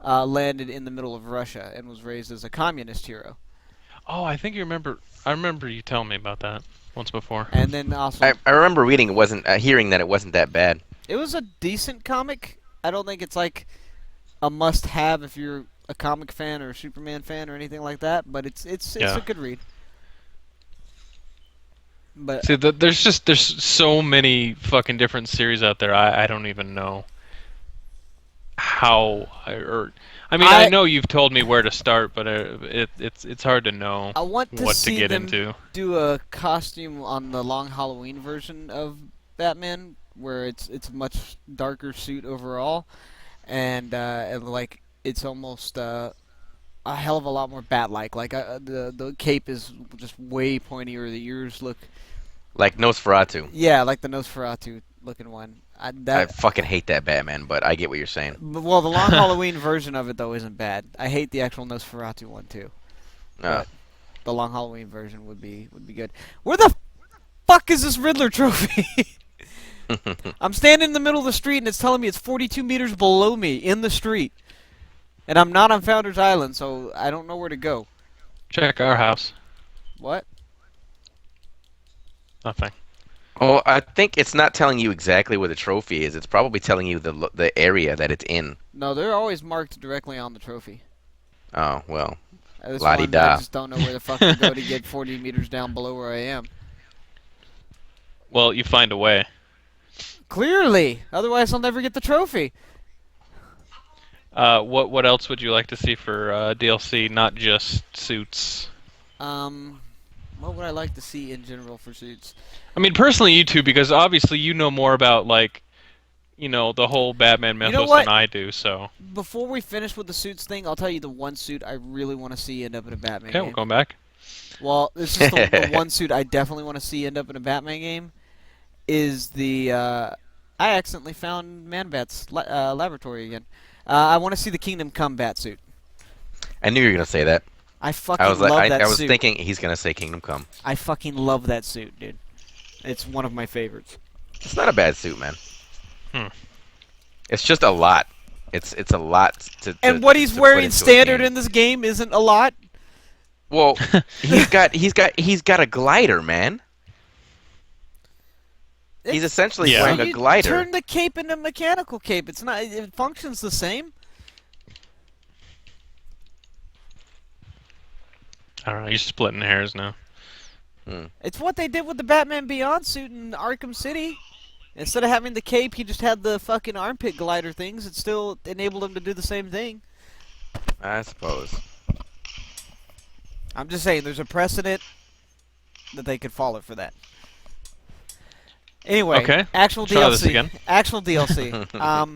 landed in the middle of Russia and was raised as a communist hero. Oh, I think you remember. I remember you telling me about that once before. And then also, I remember reading it wasn't hearing that it wasn't that bad. it was a decent comic. I don't think it's like a must-have if you're a comic fan or a Superman fan or anything like that, but it's Yeah. a good read. But See, there's so many fucking different series out there. I don't even know how or I mean I know you've told me where to start, but it's hard to know I want to what to see get them into. do a costume on the Long Halloween version of Batman, where it's a much darker suit overall, and like it's almost a hell of a lot more bat-like. Like the cape is just way pointier. The ears look Like Nosferatu. yeah, like the Nosferatu looking one. I fucking hate that Batman, but I get what you're saying. Well, the Long Halloween version of it though isn't bad. I hate the actual Nosferatu one too. Oh. But the Long Halloween version would be good. Where the fuck is this Riddler trophy? I'm standing in the middle of the street and it's telling me it's 42 meters below me in the street. And I'm not on Founders Island, so I don't know where to go. Check our house. What? Nothing. Oh, I think it's not telling you exactly where the trophy is. It's probably telling you the area that it's in. No, they're always marked directly on the trophy. Oh, well. This La-di-da. one, I just don't know where the fuck to go to get 40 meters down below where I am. Well, you find a way. Clearly! Otherwise I'll never get the trophy. What else would you like to see for DLC? Not just suits. What would I like to see in general for suits? I mean, personally, you two, because obviously you know more about like, the whole Batman mythos know what? than I do. So Before we finish with the suits thing, I'll tell you the one suit I really want to see end up in a Batman okay, game. we're going back. Well, this is the one suit I definitely want to see end up in a Batman game. Is the I accidentally found Man-Bat's laboratory again. I want to see the Kingdom Come bat suit. I knew you were going to say that. I fucking I was love that I was suit. thinking he's going to say Kingdom Come. I fucking love that suit, dude. It's one of my favorites. It's not a bad suit, man. Hmm. It's just a lot. It's a lot to And what he's to put wearing into a standard game. in this game isn't a lot. Well, he's got a glider, man. He's essentially Yeah. wearing a You glider. turn the cape into a mechanical cape. It's not. It functions the same. I don't know. You're splitting hairs now. It's what they did with the Batman Beyond suit in Arkham City. Instead of having the cape, he just had the fucking armpit glider things. It still enabled him to do the same thing. I suppose. I'm just saying, there's a precedent that they could follow for that. Anyway, Okay. actual Try DLC. this again. Actual DLC. I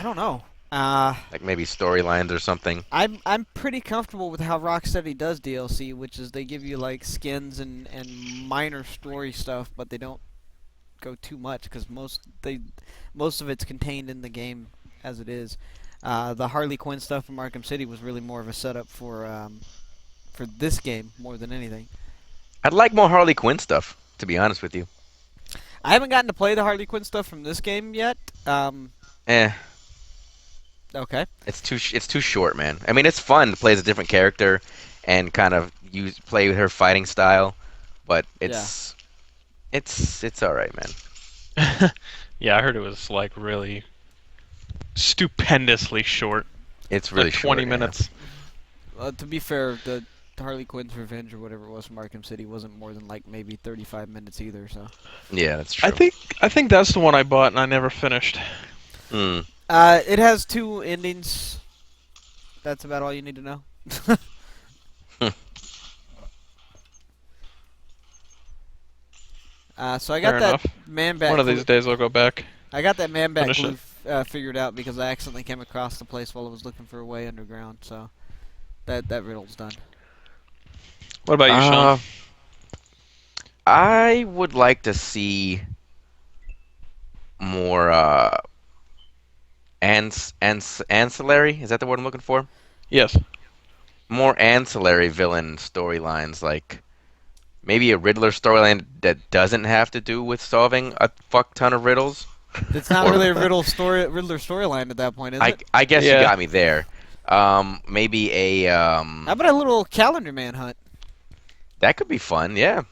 don't know. Like maybe storylines or something. I'm pretty comfortable with how Rocksteady does DLC, which is they give you like skins and minor story stuff, but they don't go too much because most of it's contained in the game as it is. The Harley Quinn stuff from Arkham City was really more of a setup for this game more than anything. I'd like more Harley Quinn stuff, to be honest with you. I haven't gotten to play the Harley Quinn stuff from this game yet. Eh, Okay. it's too short, man. I mean, it's fun to play as a different character and kind of play with her fighting style, but it's all right, man. Yeah, I heard it was like really stupendously short. It's really Like 20 short, minutes. To be fair, the Harley Quinn's Revenge or whatever it was from Arkham City wasn't more than like maybe 35 minutes either. So. Yeah, yeah, that's true. I think that's the one I bought and I never finished. Hmm. It has 2 endings. That's about all you need to know. So I got Fair that enough. man bat. One of these days I'll go back. I got that man bat Finish glue figured out because I accidentally came across the place while I was looking for a way underground. So that riddle's done. What about you, Sean? I would like to see more ancillary. Is that the word I'm looking for? Yes. More ancillary villain storylines, like maybe a Riddler storyline that doesn't have to do with solving a fuck ton of riddles. It's not really a Riddler storyline at that point, is it? I guess Yeah. you got me there. Maybe a How about a little calendar man hunt? that could be fun, yeah.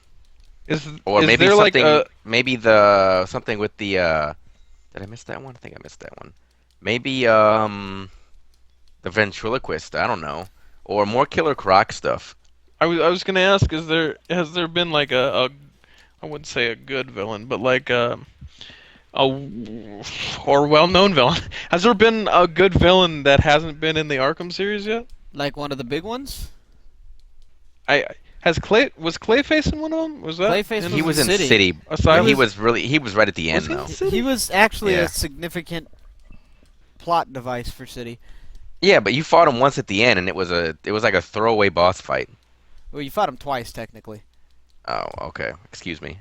Is Or is maybe there like something, a maybe the something with the did I miss that one? I think I missed that one. Maybe the ventriloquist, I don't know. Or more Killer Croc stuff. I was gonna ask, has there been like a I wouldn't say a good villain, but like or well-known villain. Has there been a good villain that hasn't been in the Arkham series yet? Like one of the big ones? Was Clayface in one of them? Was that? Clayface He was in City. City. Asylum? He was right at the end Was he in though. City? He was actually Yeah. a significant plot device for City. Yeah, but you fought him once at the end and it was like a throwaway boss fight. Well, you fought him twice, technically. Oh, okay. Excuse me.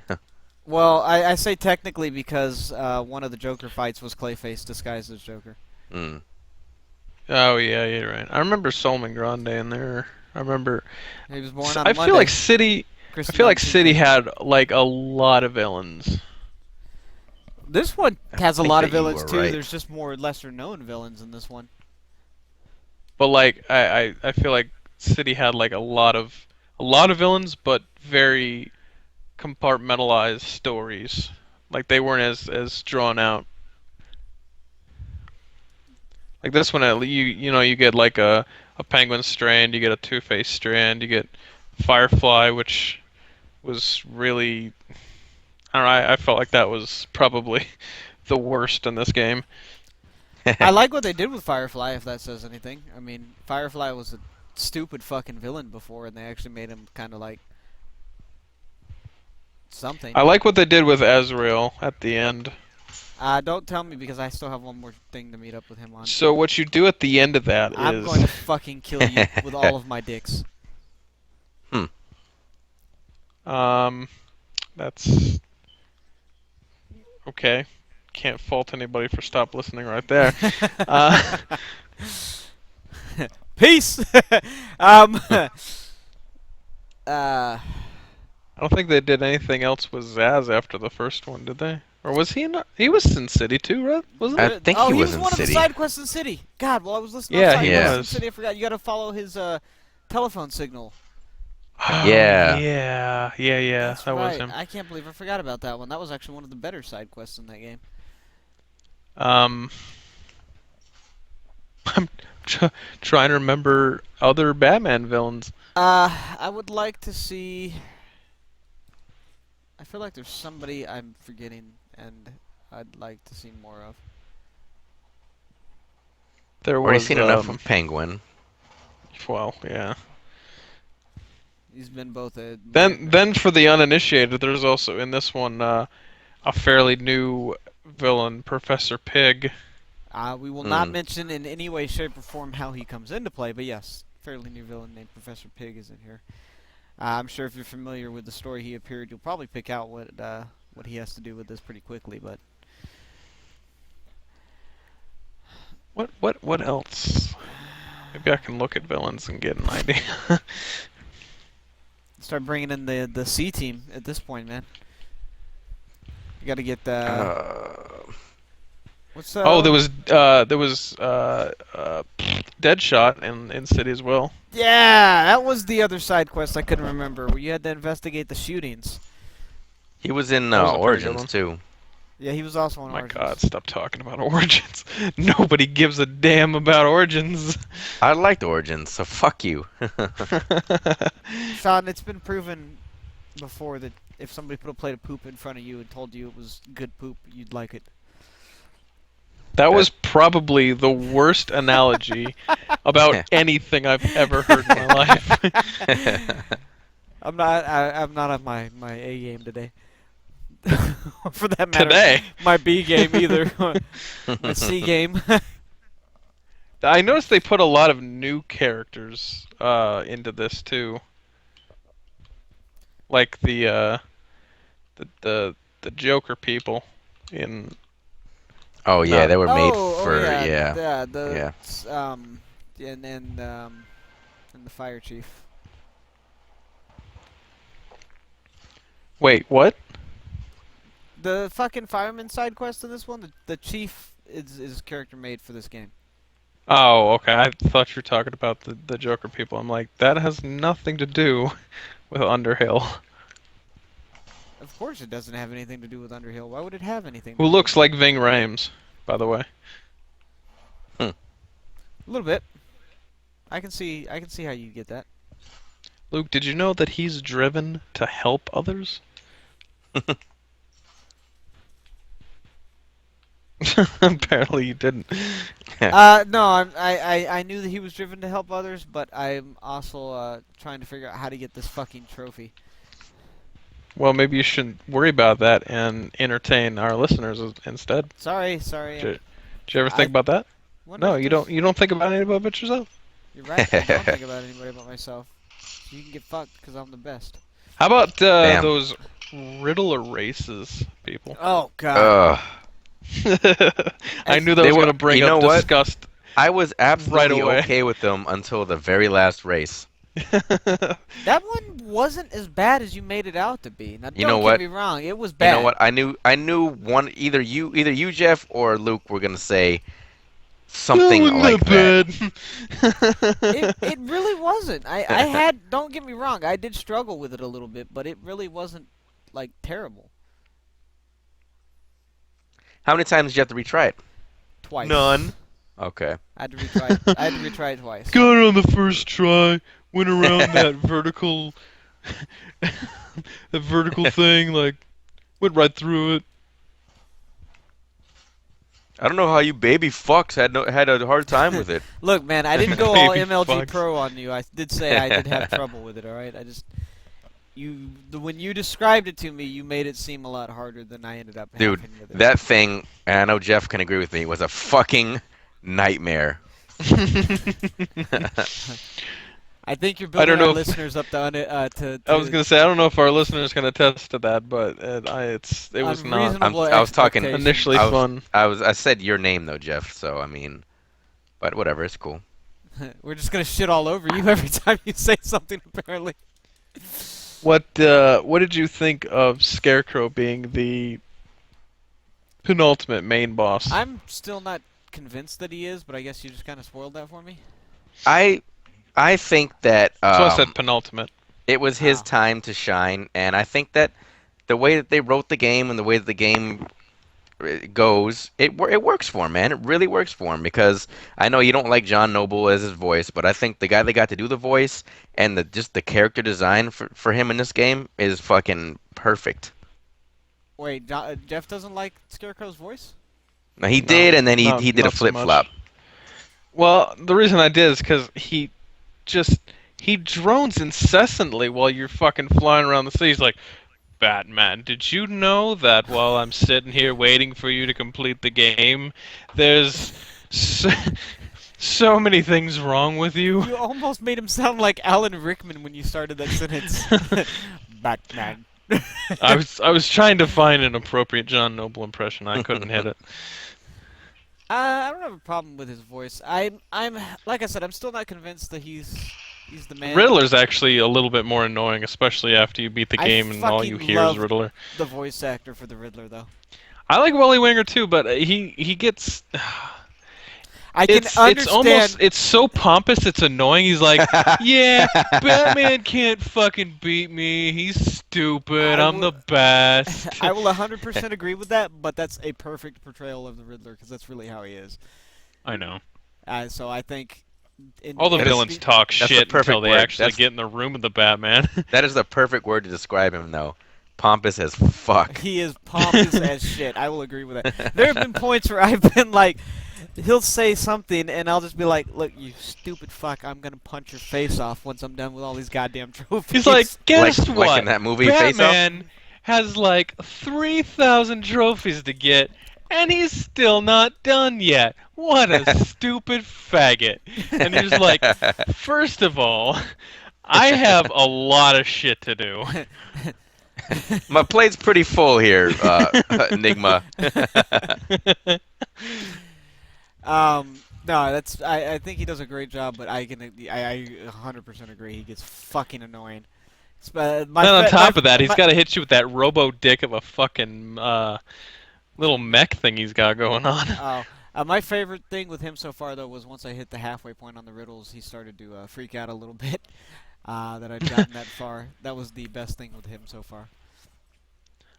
Well, I say technically because one of the Joker fights was Clayface disguised as Joker. Mm. Oh yeah, you're right. I remember Solomon Grande in there. I remember. He was born on I Monday. feel like City. Chris I feel like 19th. City had like a lot of villains. This one has a think lot of that you villains were too. right. There's just more lesser known villains in this one. But like I feel like City had like a lot of villains, but very compartmentalized stories. Like they weren't as drawn out. Like this one, you get like a Penguin strand, you get a Two-Face strand, you get Firefly, which was really, I don't know. I felt like that was probably the worst in this game. I like what they did with Firefly, if that says anything. I mean, Firefly was a stupid fucking villain before, and they actually made him kind of like something. I like what they did with Azrael at the end. Don't tell me because I still have one more thing to meet up with him on. So what you do at the end of that I'm is going to fucking kill you with all of my dicks. That's okay. Can't fault anybody for stop listening right there. Peace. um. I don't think they did anything else with Zaz after the first one, did they? Or was he not? He was in City too, right? Wasn't I he? think oh, he he was was in one of City. the side quests in City. God, while I was listening Yeah, to he side quests in was. City, I forgot you got to follow his telephone signal. Yeah. Yeah. That's That right. was him. I can't believe I forgot about that one. That was actually one of the better side quests in that game. I'm trying to remember other Batman villains. I would like to see. I feel like there's somebody I'm forgetting, and I'd like to see more of. There Already was seen enough of Penguin. well, yeah. He's been both a. Then for the uninitiated, there's also in this one a fairly new villain, Professor Pig. We will not mention in any way, shape, or form how he comes into play, but yes, fairly new villain named Professor Pig is in here. I'm sure if you're familiar with the story he appeared, you'll probably pick out what what he has to do with this pretty quickly. But What else? Maybe I can look at villains and get an idea. start bringing in the C team at this point, man. You got to get what's Oh, there was Deadshot in City as well. Yeah, that was the other side quest I couldn't remember, where you had to investigate the shootings. He was in That was a pretty good Origins one. too. Yeah, he was also Oh on my Origins. God! Stop talking about Origins. Nobody gives a damn about Origins. I liked Origins, so fuck you. Sean, it's been proven before that if somebody put a plate of poop in front of you and told you it was good poop, you'd like it. That was probably the worst analogy about anything I've ever heard in my life. I'm not on my A game today. For that matter, Today, my B game either. My C game. I noticed they put a lot of new characters into this too, like the Joker people in. Oh yeah, No. they were made Oh, for yeah, yeah. and the fire chief. Wait, what? The fucking fireman side quest in this one, the chief is a character made for this game. Oh, okay. I thought you were talking about the Joker people. I'm like, that has nothing to do with Underhill. Of course, it doesn't have anything to do with Underhill. Why would it have anything? Who looks like Ving Rhames, by the way. A little bit. I can see how you get that. Luke, did you know that he's driven to help others? Apparently you didn't. No, I knew that he was driven to help others, but I'm also trying to figure out how to get this fucking trophy. Well, maybe you shouldn't worry about that and entertain our listeners instead. Sorry. Did you ever think about that? Wonder No, if you there's- don't. You don't think about anything about yourself. You're right. I don't think about anybody but myself. You can get fucked because I'm the best. How about Damn. those riddle erases people? Oh God. I knew that They was were- going to bring you know up what? disgust. I was absolutely away. okay with them until the very last race. That one wasn't as bad as you made it out to be. Now, You know don't what? get me wrong. It was You bad. know what? I knew one either you Jeff or Luke were gonna say something like that. It really wasn't. I had. Don't get me wrong. I did struggle with it a little bit, but it really wasn't like terrible. How many times did you have to retry it? Twice. None. Okay. I had to retry it. I had to retry it twice. Got it on the first try. Went around that vertical, the vertical thing. Like, went right through it. I don't know how you baby fucks had a hard time with it. Look, man, I didn't go all Baby MLG fucks. Pro on you. I did say I did have trouble with it. All right, when you described it to me, you made it seem a lot harder than I ended up Dude, having with it. that thing, and I know Jeff can agree with me, was a fucking nightmare. I think you're I don't building know our if- listeners up to I was gonna say I don't know if our listeners can attest to that, but it was not unreasonable I was talking expectations. initially I was- fun. I said your name though, Jeff, so I mean, but whatever, it's cool. We're just gonna shit all over you every time you say something. Apparently. What did you think of Scarecrow being the penultimate main boss? I'm still not convinced that he is, but I guess you just kind of spoiled that for me. I think that So I said penultimate. it was his Wow. time to shine, and I think that the way that they wrote the game and the way that the game goes, it works for him, man. It really works for him because I know you don't like John Noble as his voice, but I think the guy that got to do the voice and just the character design for him in this game is fucking perfect. Wait, Jeff doesn't like Scarecrow's voice? Now he No, did, and then he not- did a not so flip much. flop. Well, the reason I did is because he drones incessantly while you're fucking flying around the city. He's like, Batman, did you know that while I'm sitting here waiting for you to complete the game, there's so many things wrong with you? You almost made him sound like Alan Rickman when you started that sentence. Batman, I was trying to find an appropriate John Noble impression. I couldn't hit it. I don't have a problem with his voice. I'm like I said, I'm still not convinced that he's the man. Riddler's actually a little bit more annoying, especially after you beat the I game and all you fucking hear is love Riddler. the voice actor for the Riddler, though. I like Wally Winger too, but he gets. I can understand. It's so pompous. It's annoying. He's like, yeah, Batman can't fucking beat me. He's stupid. I'm the best. I will 100% agree with that, but that's a perfect portrayal of the Riddler because that's really how he is. I know. So I think all the villains talk shit until they word. actually get in the room with the Batman. That is the perfect word to describe him, though. Pompous as fuck. He is pompous as shit. I will agree with that. There have been points where I've been like, he'll say something, and I'll just be like, look, you stupid fuck, I'm gonna punch your face off once I'm done with all these goddamn trophies. He's like, guess what? Like in that movie, Face Off? Batman has like 3,000 trophies to get, and he's still not done yet. What a stupid faggot. And he's like, first of all, I have a lot of shit to do. My plate's pretty full here, Enigma. No, I think he does a great job, but I 100% agree he gets fucking annoying. And on top of that, he's got to hit you with that robo dick of a fucking little mech thing he's got going on. My favorite thing with him so far, though, was once I hit the halfway point on the riddles, he started to freak out a little bit. That I'd gotten that far. That was the best thing with him so far.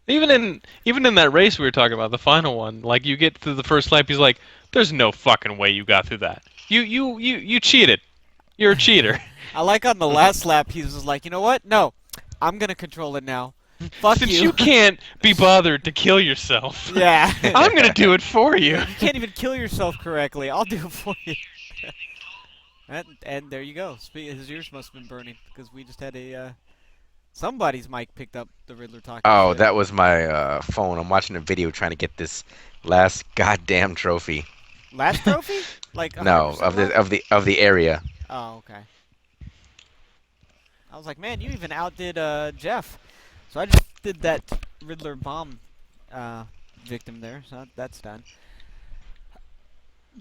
Even in that race we were talking about, the final one, like you get to the first lap, he's like, "There's no fucking way you got through that. You cheated. You're a cheater." I like on the last lap, he was just like, you know what? No, I'm gonna control it now. Fuck Since you can't be bothered to kill yourself, yeah, I'm gonna do it for you. You can't even kill yourself correctly. I'll do it for you. And there you go. His ears must have been burning because we just had a somebody's mic picked up the Riddler talking. Oh, shit. that was my phone. I'm watching a video trying to get this last goddamn trophy. Last trophy? Like No, of the area. Oh, okay. I was like, man, you even outdid Jeff. So I just did that Riddler bomb victim there, so that's done.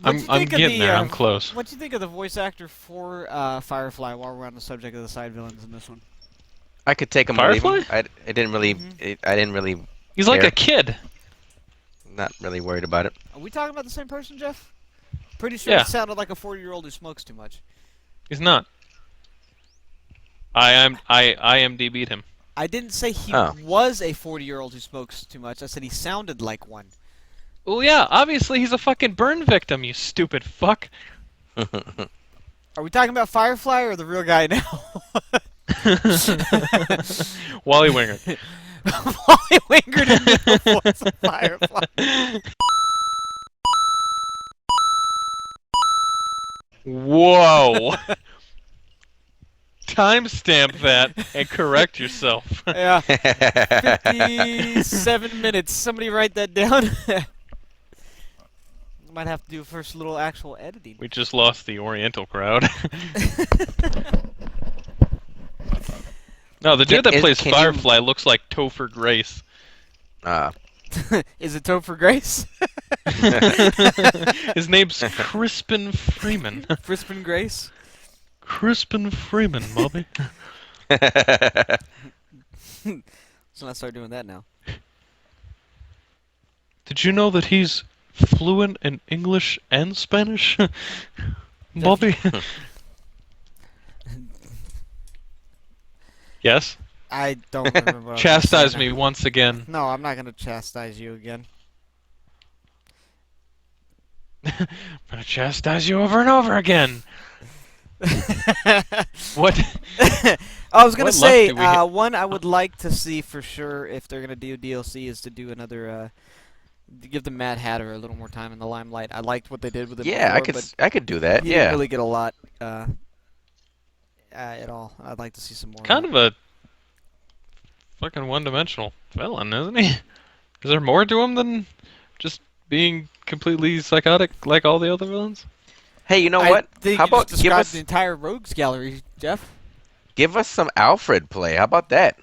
I'm getting there. I'm close. What do you think of the voice actor for Firefly? While we're on the subject of the side villains in this one, I could take him or leave Firefly? him. I didn't really. I didn't really. He's like a kid. Not really worried about it. are we talking about the same person, Jeff? Pretty sure Yeah. he sounded like a 40-year-old who smokes too much. He's not. I IMDb'd him. I didn't say he was a 40-year-old who smokes too much. I said he sounded like one. Well, yeah, obviously he's a fucking burn victim, you stupid fuck. Are we talking about Firefly or the real guy now? Wally Winger. Wally Winger did the voice of Firefly. Whoa. Timestamp that and correct yourself. Yeah. 57 minutes. Somebody write that down. Might have to do first little actual editing. We just lost the Oriental crowd. No, the dude that plays Firefly looks like Topher Grace. Is it Topher Grace? His name's Crispin Freeman. Crispin Grace? Crispin Freeman, Bobby. So let's start doing that now. Did you know that he's fluent in English and Spanish? Bobby? Yes? I don't remember what I was Chastise saying me once again. No, I'm not going to chastise you again. I'm gonna chastise you over and over again. What? I was gonna What say luck do we one I would like to see for sure if they're gonna do DLC is to do another to give the Mad Hatter a little more time in the limelight. I liked what they did with it. Yeah, before, I could do that. he Yeah. didn't really get a lot at all. I'd like to see some more. Kind of a fucking one-dimensional villain, isn't he? Is there more to him than just being completely psychotic like all the other villains? Hey, you know I what? think How you about just described the entire Rogues gallery, Jeff? give us some Alfred play? How about that?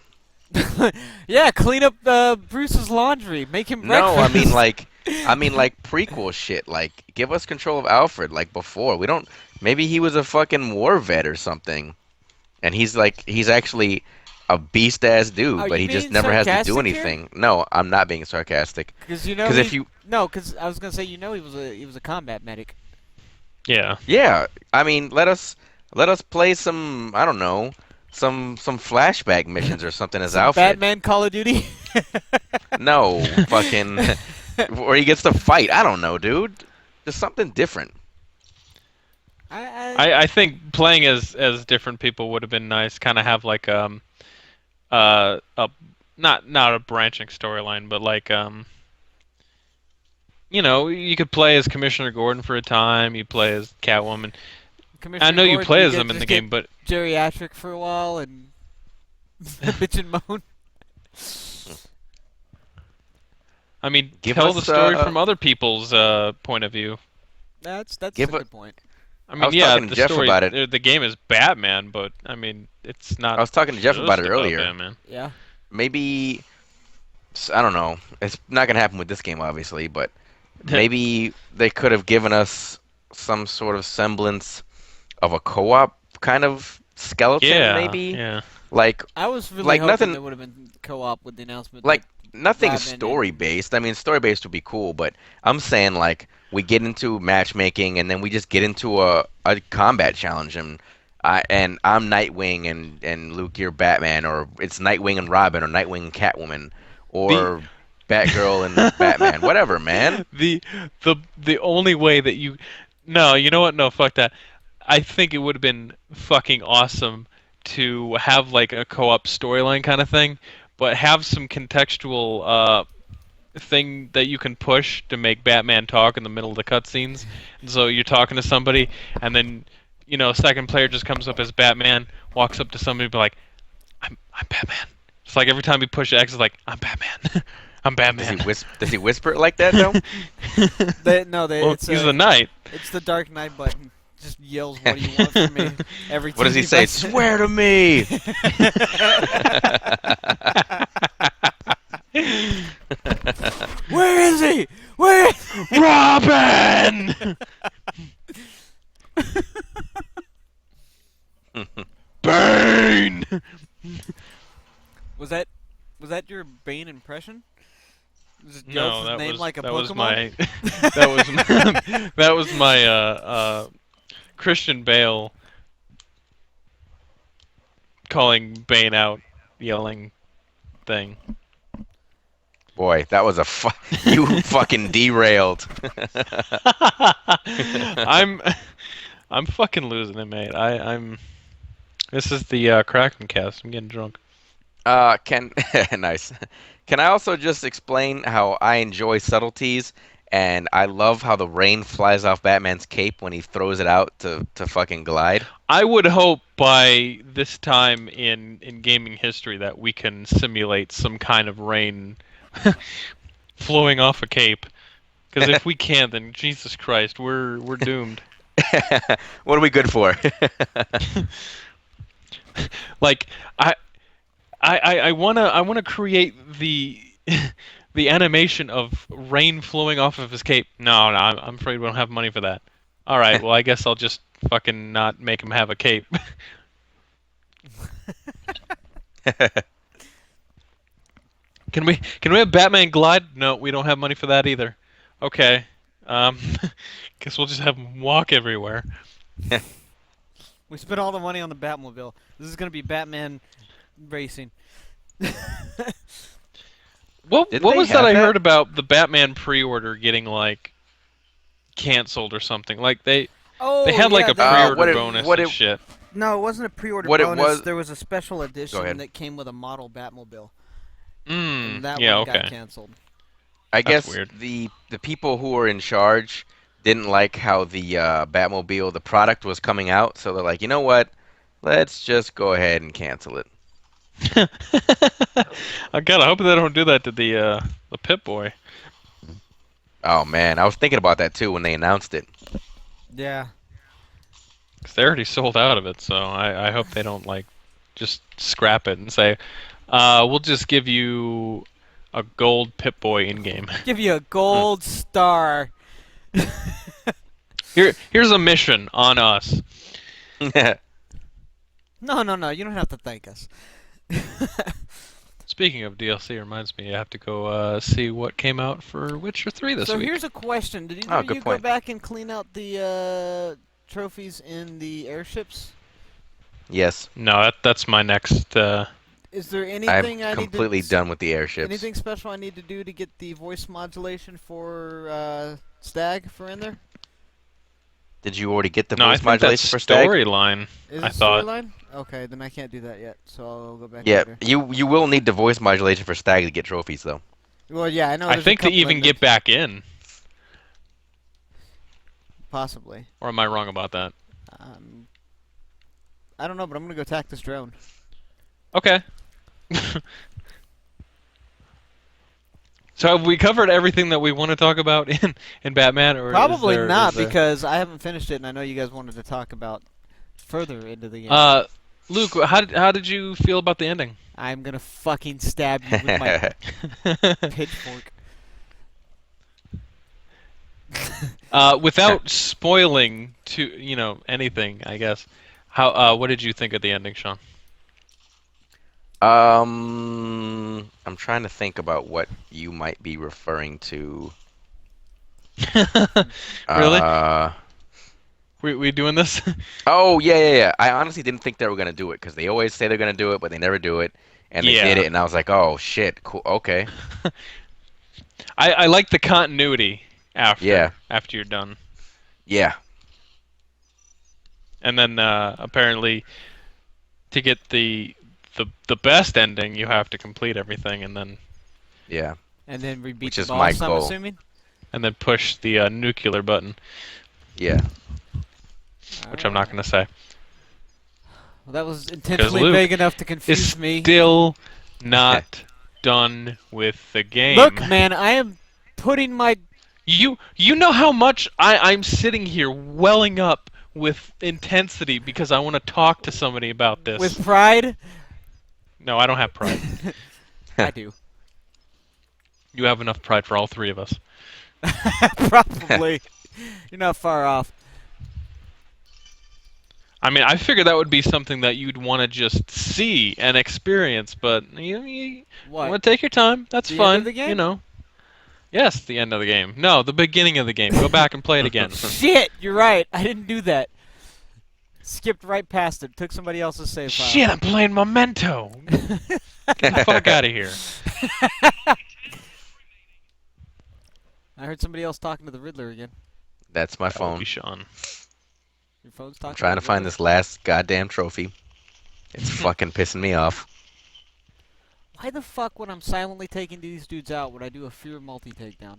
Yeah, clean up Bruce's laundry. Make him No, breakfast. I mean like prequel shit. Like, give us control of Alfred like before. We don't. Maybe he was a fucking war vet or something, and he's actually a beast ass dude, Are but you he just being never has to do sarcastic here? anything. No, I'm not being sarcastic. Because you know Because if he. you, No, because I was gonna say he was a combat medic. Yeah. yeah, I mean, let us play some, I don't know, some flashback missions or something as Some Alfred. Batman Call of Duty. No, fucking, or he gets to fight. I don't know, dude. Just something different. I I think playing as different people would have been nice. Kind of have like a not a branching storyline, but like you could play as Commissioner Gordon for a time. You play as Catwoman. I Commissioner know you Gordon, play you as get them in the just get game, but geriatric for a while and bitch and moan. I mean, Give tell the us, story from other people's point of view. That's a give a, good point. I I mean, was yeah, talking to the Jeff story, about it. the game is Batman, but I mean, it's I not was talking to Jeff about just it about earlier. Batman. Yeah. Maybe, I don't know. It's not gonna happen with this game, obviously, but maybe they could have given us some sort of semblance of a co-op kind of skeleton, Yeah, maybe. yeah. Like, I was really like hoping nothing, there would have been co-op with the announcement that like nothing Batman story and based. I mean, story based would be cool, but I'm saying like we get into matchmaking and then we just get into a combat challenge and I'm Nightwing and Luke you're Batman, or it's Nightwing and Robin, or Nightwing and Catwoman, The or Batgirl and Batman, whatever, man. the the only way that you no, you know what? No, fuck that. I think it would have been fucking awesome to have like a co-op storyline kind of thing, but have some contextual thing that you can push to make Batman talk in the middle of the cutscenes. And so you're talking to somebody, and then second player just comes up as Batman, walks up to somebody, and be like, "I'm Batman." It's like every time you push X, it's like, "I'm Batman." I'm Batman. Does he whisper it like that though? Well, it's he's the knight. it's the Dark Knight button. Just yells, "What do you want from me?" Every What does time he say? Swear to me. Where is he? Where? Robin! Bane! Was that your Bane impression? Just No, yells his that name was like a that was Pokemon? my that was my Christian Bale calling Bane out, yelling thing. Boy, that was you fucking derailed. I'm fucking losing it, mate. I'm. This is the Kraken cast. I'm getting drunk. Can nice. Can I also just explain how I enjoy subtleties and I love how the rain flies off Batman's cape when he throws it out to fucking glide? I would hope by this time in gaming history that we can simulate some kind of rain flowing off a cape. Because if we can't, then Jesus Christ, we're doomed. What are we good for? Like I wanna create the the animation of rain flowing off of his cape. No, I'm afraid we don't have money for that. All right, well I guess I'll just fucking not make him have a cape. Can we have Batman glide? No, we don't have money for that either. Okay. Um, guess we'll just have him walk everywhere. We spent all the money on the Batmobile. This is gonna be Batman racing. What Didn't they was that have I that? heard about the Batman pre-order getting like canceled or something? Like they Oh, had like yeah, a they- pre-order what it- bonus what and it- shit. No, it wasn't a pre-order What it bonus. was- There was a special edition ahead. that came with a model Batmobile, Mm, and that yeah, one okay. got canceled. I That's guess weird. the people who were in charge didn't like how the Batmobile, the product was coming out, so they're like, you know what? Let's just go ahead and cancel it. I hope they don't do that to the Pip-Boy. Oh man, I was thinking about that too when they announced it. Yeah. Because they already sold out of it, so I hope they don't like just scrap it and say, We'll just give you a gold Pip-Boy in-game. Give you a gold star. Here's a mission on us. No, no, no. You don't have to thank us. Speaking of DLC, reminds me I have to go see what came out for Witcher 3 this So week. here's a question: Did Oh, either of good you go point. back and clean out the trophies in the airships? Yes. No, that's my next. Is there I'm anything I completely need to done with the airships. anything special I need to do to get the voice modulation for Stag for in there? Did you already get the No, I voice think modulation that's for Stag? storyline. Is I it thought. storyline? Okay, then I can't do that yet, so I'll go back Yeah, later. you will need the voice modulation for Stag to get trophies, though. Well, yeah, I know. I there's a think to couple even in get back in. possibly. Or am I wrong about that? I don't know, but I'm gonna go attack this drone. Okay. So have we covered everything that we want to talk about in Batman, or Probably not, is there... because I haven't finished it, and I know you guys wanted to talk about further into the game. Luke, how did you feel about the ending? I'm gonna fucking stab you with my pitchfork. Without spoiling anything, I guess. What did you think of the ending, Sean? I'm trying to think about what you might be referring to. Really? Uh, We doing this? oh, yeah. I honestly didn't think they were gonna do it because they always say they're gonna do it, but they never do it. And they did Yeah. it, and I was like, oh shit, cool, okay. I like the continuity after Yeah. after you're done, Yeah. and then apparently to get the best ending, you have to complete everything, and then Yeah. And then we beat Which the is my boss, I'm goal. assuming? push the nuclear button, Yeah. which I'm not going to say. Well, that was intentionally Luke vague enough to Is confuse me. still not done with the game. Look, man, I am putting my... You know how much I'm sitting here welling up with intensity because I want to talk to somebody about this. With pride? No, I don't have pride. I do. You have enough pride for all three of us. Probably. You're not far off. I mean, I figured that would be something that you'd want to just see and experience, but you What? want to take your time. That's The fine. end of the game? You know. Yes, the end of the game. No, the beginning of the game. Go back and play it again. Shit, you're right. I didn't do that. Skipped right past it. Took somebody else's save file. Shit, I'm playing Memento. Get the fuck out of here. I heard somebody else talking to the Riddler again. That's my That would phone. be Sean. Your phone's talking I'm trying to the find Riddler? this last goddamn trophy. It's fucking pissing me off. Why the fuck, when I'm silently taking these dudes out, would I do a fear multi-takedown?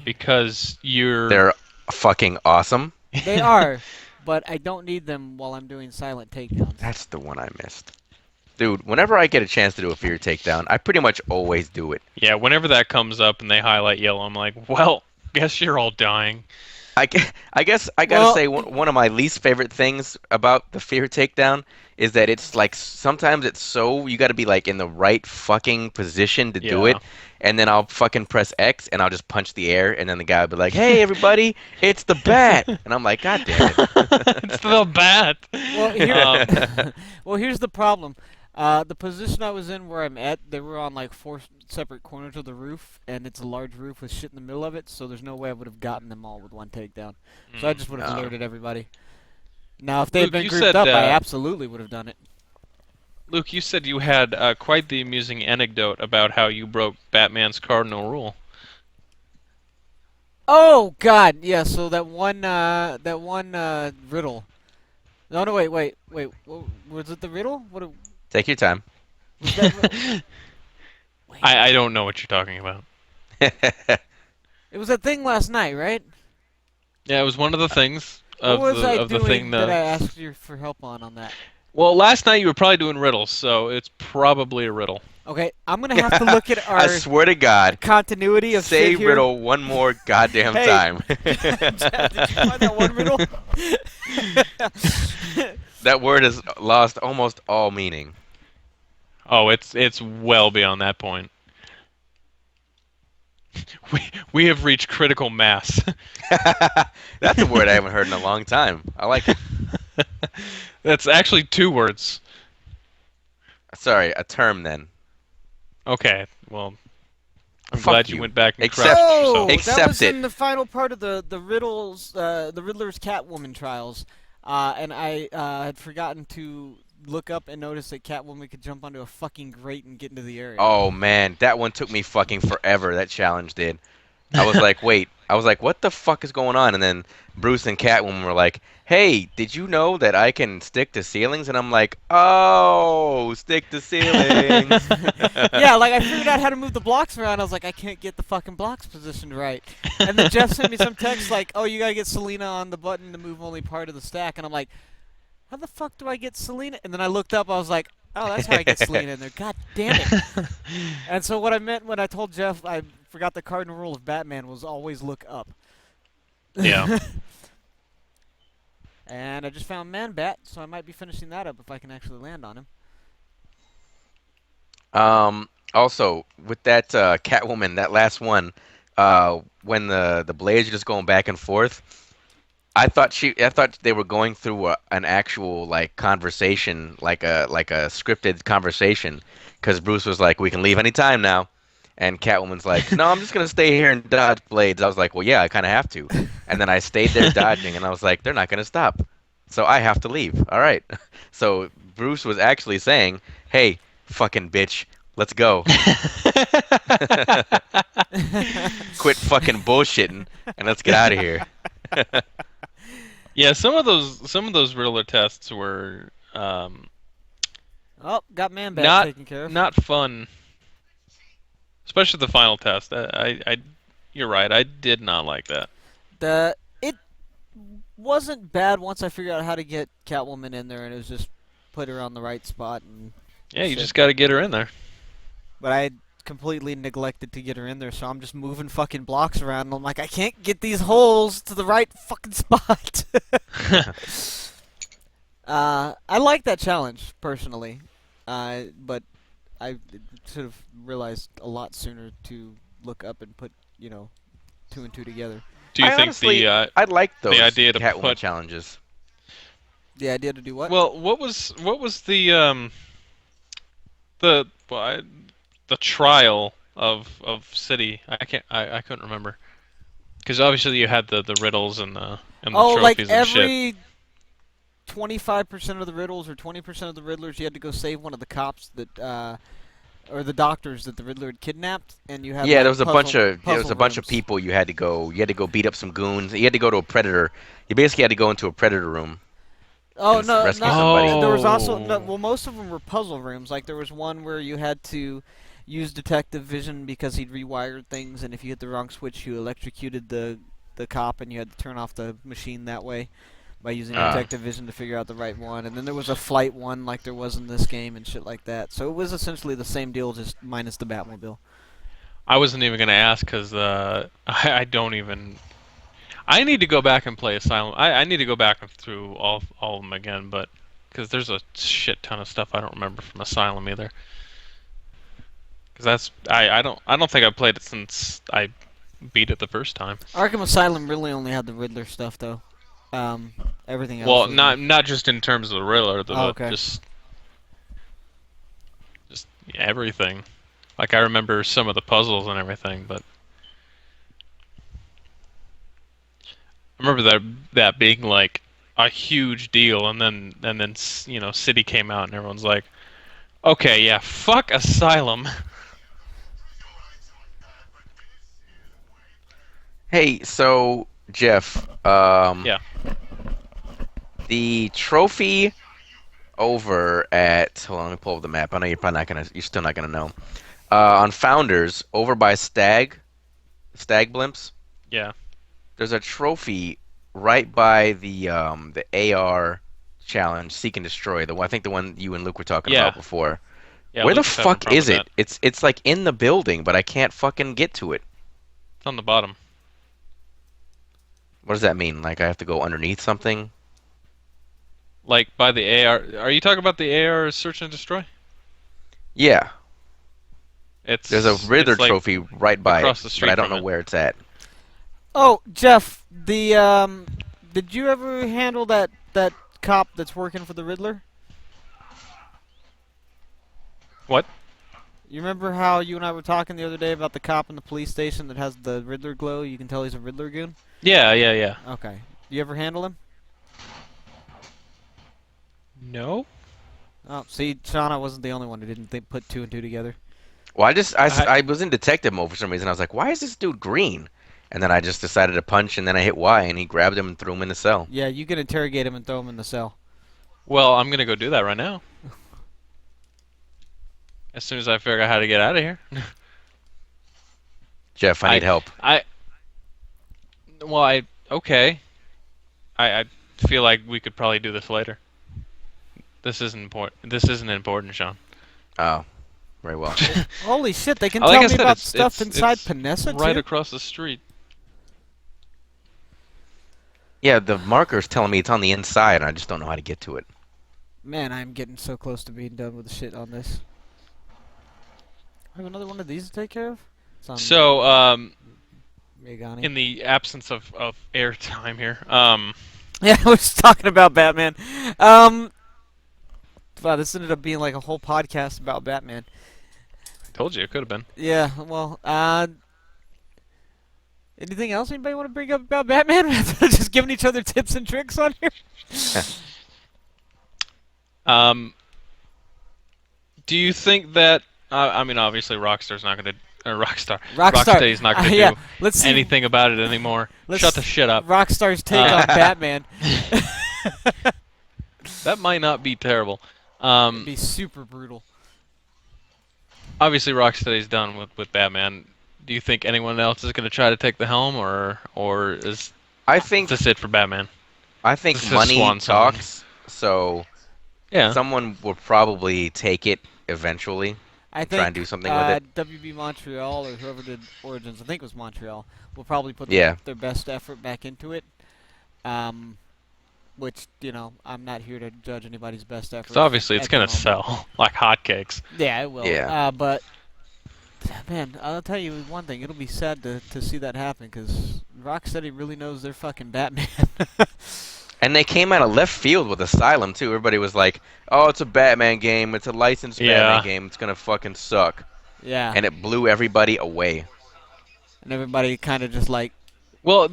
Because you're... They're fucking awesome. They are, but I don't need them while I'm doing silent takedowns. That's the one I missed. Dude, whenever I get a chance to do a fear takedown, I pretty much always do it. Yeah, whenever that comes up and they highlight yellow, I'm like, well, guess you're all dying. I guess I gotta say one of my least favorite things about the fear takedown is that it's like sometimes it's so you gotta be like in the right fucking position to do Yeah. it, and then I'll fucking press X and I'll just punch the air, and then the guy will be like, "Hey everybody, it's the bat," and I'm like, "God damn it!" It's the bat. Well, here, well, here's the problem. The position I was in where I'm at, they were on like 4 separate corners of the roof, and it's a large roof with shit in the middle of it, so there's no way I would have gotten them all with one takedown. So I just would have No. alerted everybody. Now, if they had Luke, been you grouped said, up, I absolutely would have done it. Luke, you said you had quite the amusing anecdote about how you broke Batman's cardinal rule. Oh God, yeah. So that one riddle. No, wait. What, was it the riddle? What Take your time. was that? Wait, I don't know what you're talking about. it was that thing last night, right? Yeah, it was one of the things of What was I the doing thing that I asked you for help on that? Well, last night you were probably doing riddles, so it's probably a riddle. Okay, I'm gonna have to look at our I swear to God, continuity of say shit here. riddle one more goddamn Hey. time. Did you find that one riddle? That word has lost almost all meaning. Oh, it's well beyond that point. We we have reached critical mass. That's a word I haven't heard in a long time. I like it. That's actually 2 words. Sorry, a term then. Okay, well, I'm Fuck glad you you. went back and Accept. corrected yourself. Oh, that was Accept it. in the final part of the Riddler's Catwoman trials, and I had forgotten to look up and notice that Catwoman could jump onto a fucking grate and get into the area. Oh man, that one took me fucking forever. That challenge did. I was like, wait. I was like, what the fuck is going on? And then Bruce and Catwoman were like, hey, did you know that I can stick to ceilings? And I'm like, oh, stick to ceilings. Yeah, like I figured out how to move the blocks around. I was like, I can't get the fucking blocks positioned right. And then Jeff sent me some text like, oh, you gotta get Selena on the button to move only part of the stack. And I'm like, how the fuck do I get Selena? And then I looked up. I was like, oh, that's how I get Selena in there. God damn it. And so what I meant when I told Jeff I forgot the cardinal rule of Batman was always look up. Yeah. And I just found Man Bat, so I might be finishing that up if I can actually land on him. Also, with that Catwoman, that last one, when the blades are just going back and forth, I thought they were going through an actual like conversation, like a scripted conversation, because Bruce was like, "We can leave anytime now," and Catwoman's like, "No, I'm just gonna stay here and dodge blades." I was like, "Well, yeah, I kind of have to," and then I stayed there dodging, and I was like, "They're not gonna stop, so I have to leave." All right, so Bruce was actually saying, "Hey, fucking bitch, let's go." Quit fucking bullshitting and let's get out of here. Yeah, some of those Riddler tests were Oh, got Man Bat not taken care of. not fun, especially the final test. You're right. I did not like that. It wasn't bad once I figured out how to get Catwoman in there, and it was just put her on the right spot and Yeah, you shit. just got to get her in there. But I completely neglected to get her in there, so I'm just moving fucking blocks around, and I'm like, I can't get these holes to the right fucking spot. I like that challenge personally, but I should have realized a lot sooner to look up and put, two and two together. Do you I think honestly, the I like those idea to Catwoman put challenges. The idea to do what? well, what was the trial of City? I couldn't remember because obviously you had the riddles and the Oh, like trophies and shit. every 25% of the riddles or 20% of the Riddlers, you had to go save one of the cops that, or the doctors that the Riddler had kidnapped, and you had Yeah, like there was a bunch of puzzle rooms. people you had to go. You had to go beat up some goons. You had to go to a predator. You basically had to go into a predator room Oh and no, rescue not. somebody. There was also no, Oh. well, most of them were puzzle rooms. Like there was one where you had to use detective vision because he'd rewired things, and if you hit the wrong switch, you electrocuted the cop, and you had to turn off the machine that way by using Ah. detective vision to figure out the right one. And then there was a flight one, like there was in this game, and shit like that. So it was essentially the same deal, just minus the Batmobile. I wasn't even gonna ask because I don't even. I need to go back and play Asylum. I need to go back through all of them again, but because there's a shit ton of stuff I don't remember from Asylum either. Because I don't think I played it since I beat it the first time. Arkham Asylum really only had the Riddler stuff, though. Everything else. Well, was not just in terms of the Riddler, but okay. just everything. Like I remember some of the puzzles and everything, but I remember that being like a huge deal, and then City came out and everyone's like, okay, yeah, fuck Asylum. Hey, so Jeff, Yeah. the trophy over at hold on, let me pull up the map. I know you're still not gonna know. On Founders, over by Stag Blimps, Yeah. there's a trophy right by the AR challenge, Seek and Destroy. I think the one you and Luke were talking Yeah. about before. Yeah. Where the Luke's having a fuck problem is with it? that. It's like in the building, but I can't fucking get to it. It's on the bottom. What does that mean? Like I have to go underneath something? Like by the AR. Are you talking about the AR search and destroy? Yeah, there's a It's Riddler like trophy right by it, across the but street I don't from know it. where it's at. Oh, Jeff, did you ever handle that cop that's working for the Riddler? What? You remember how you and I were talking the other day about the cop in the police station that has the Riddler glow? You can tell he's a Riddler goon? Yeah, yeah, yeah. Okay. You ever handle him? No. Oh, see, Sean, I wasn't the only one who didn't put two and two together. Well, I, I was in detective mode for some reason. I was like, why is this dude green? And then I just decided to punch, and then I hit Y, and he grabbed him and threw him in the cell. Yeah, you can interrogate him and throw him in the cell. well, I'm gonna go do that right now. As soon as I figure out how to get out of here. Jeff, I need help. I. Well, okay. I feel like we could probably do this later. This isn't important. This isn't important, Sean. Oh, very well. Holy shit, they can Like tell I me said, about it's stuff inside it's Panessa, right too? across the street. Yeah, the marker's telling me it's on the inside, and I just don't know how to get to it. Man, I'm getting so close to being done with the shit on this. I have another one of these to take care of? It's on So, Megani. in the absence of airtime here, Yeah, I was talking about Batman. Wow, this ended up being like a whole podcast about Batman. I told you it could have been. Yeah, well, anything else anybody want to bring up about Batman? Just giving each other tips and tricks on here? Um, do you think that? I mean, obviously, Rockstar's not gonna. Rocksteady's not gonna yeah, do let's see. anything about it anymore. Let's Shut the shit up. Rockstar's take on Batman. That might not be terrible. It'd be super brutal. Obviously, Rocksteady's done with Batman. Do you think anyone else is gonna try to take the helm, or is I think this it for Batman? I think This is money swan song. talks, so Yeah. someone will probably take it eventually. I think Try and do something with it. WB Montreal or whoever did Origins, I think it was Montreal, will probably put Yeah. their best effort back into it. Which, you know, I'm not here to judge anybody's best effort. So obviously, it's at the gonna moment. sell like hotcakes. Yeah, it will. Yeah. But man, I'll tell you one thing: it'll be sad to see that happen because Rocksteady really knows their fucking Batman. And they came out of left field with Asylum too. Everybody was like, "Oh, it's a Batman game. It's a licensed Yeah. Batman game. It's gonna fucking suck." Yeah. And it blew everybody away. And everybody kind of just like. Well,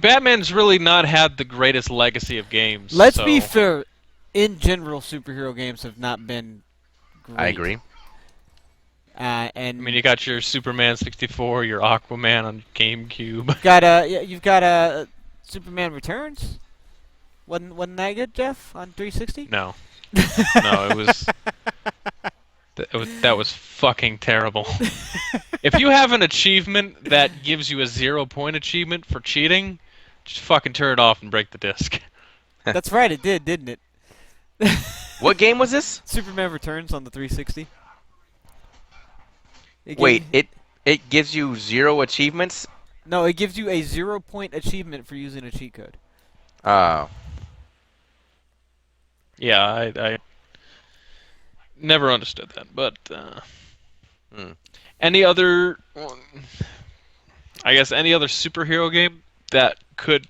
Batman's really not had the greatest legacy of games. Let's so. be fair. In general, superhero games have not been great. I agree. And I mean, you got your Superman 64, your Aquaman on GameCube. you've got Superman Returns. Wasn't that good, Jeff, on 360? No, no, it was. That was fucking terrible. If you have an achievement that gives you a 0-point achievement for cheating, just fucking turn it off and break the disc. That's right, it did, didn't it? What game was this? Superman Returns on the 360. Wait, it gives you 0 achievements? No, it gives you a 0-point achievement for using a cheat code. Oh. Yeah, I never understood that. But any other, I guess, any other superhero game that could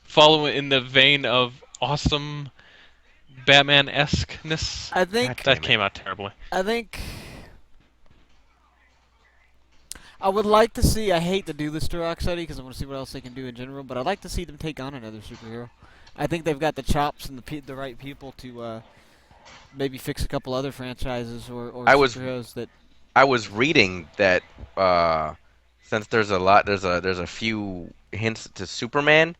follow in the vein of awesome Batman-esqueness? I think That came out terribly. I think I would like to see. I hate to do this to Rocksteady because I want to see what else they can do in general, but I'd like to see them take on another superhero. I think they've got the chops and the right people to maybe fix a couple other franchises or superheroes that. I was reading that since there's a few hints to Superman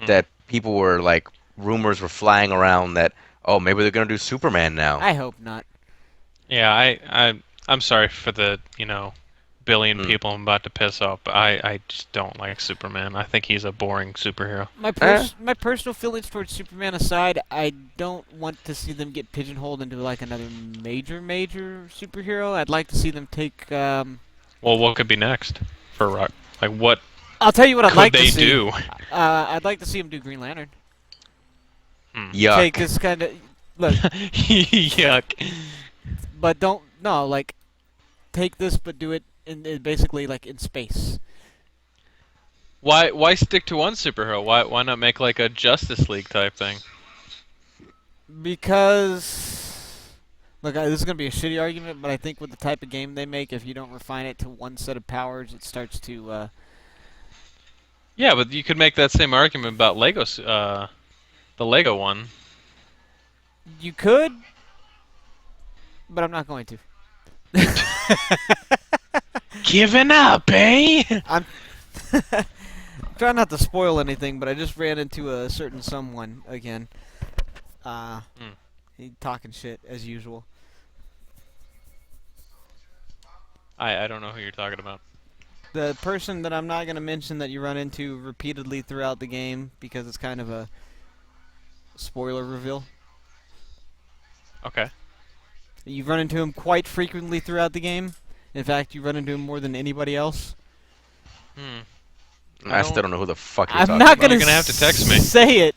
that people were like rumors were flying around that maybe they're gonna do Superman now. I hope not. Yeah, I'm sorry for the billion people I'm about to piss off, but I just don't like Superman. I think he's a boring superhero. My personal feelings towards Superman aside, I don't want to see them get pigeonholed into like another major superhero. I'd like to see them take. Well, what could be next for Rock? Like what? I'll tell you what I'd could like they to see. do? I'd like to see him do Green Lantern. Yuck. Take this kind of look. Yuck. But don't no like take this, but do it in basically like in space. Why stick to one superhero? Why not make like a Justice League type thing? Because look, this is gonna be a shitty argument, but I think with the type of game they make, if you don't refine it to one set of powers, it starts to. Yeah, but you could make that same argument about the Lego one. You could, but I'm not going to. Giving up, eh? I'm trying not to spoil anything, but I just ran into a certain someone again. He talking shit as usual. I don't know who you're talking about. The person that I'm not going to mention that you run into repeatedly throughout the game because it's kind of a spoiler reveal. Okay. You run into him quite frequently throughout the game. In fact, you run into him more than anybody else. I still don't know who the fuck you're I'm talking not about. going You're gonna have to text me. say it.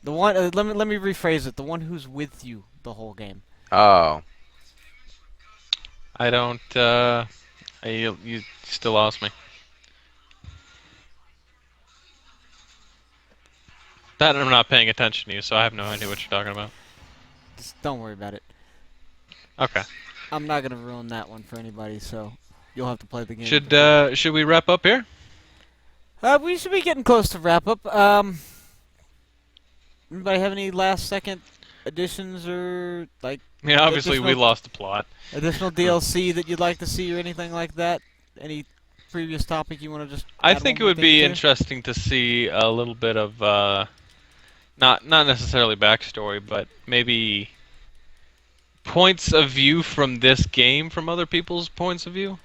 The one. Let me rephrase it. The one who's with you the whole game. Oh. I don't. You still lost me. That I'm not paying attention to you, so I have no idea what you're talking about. Just don't worry about it. Okay. I'm not gonna ruin that one for anybody, so you'll have to play the game. Should we wrap up here? We should be getting close to wrap up. Anybody have any last second additions or like Yeah, obviously we lost the plot. additional DLC that you'd like to see or anything like that? Any previous topic you want to just? I add think it one more would be thing to? interesting to see a little bit of not necessarily backstory, but maybe points of view from this game from other people's points of view.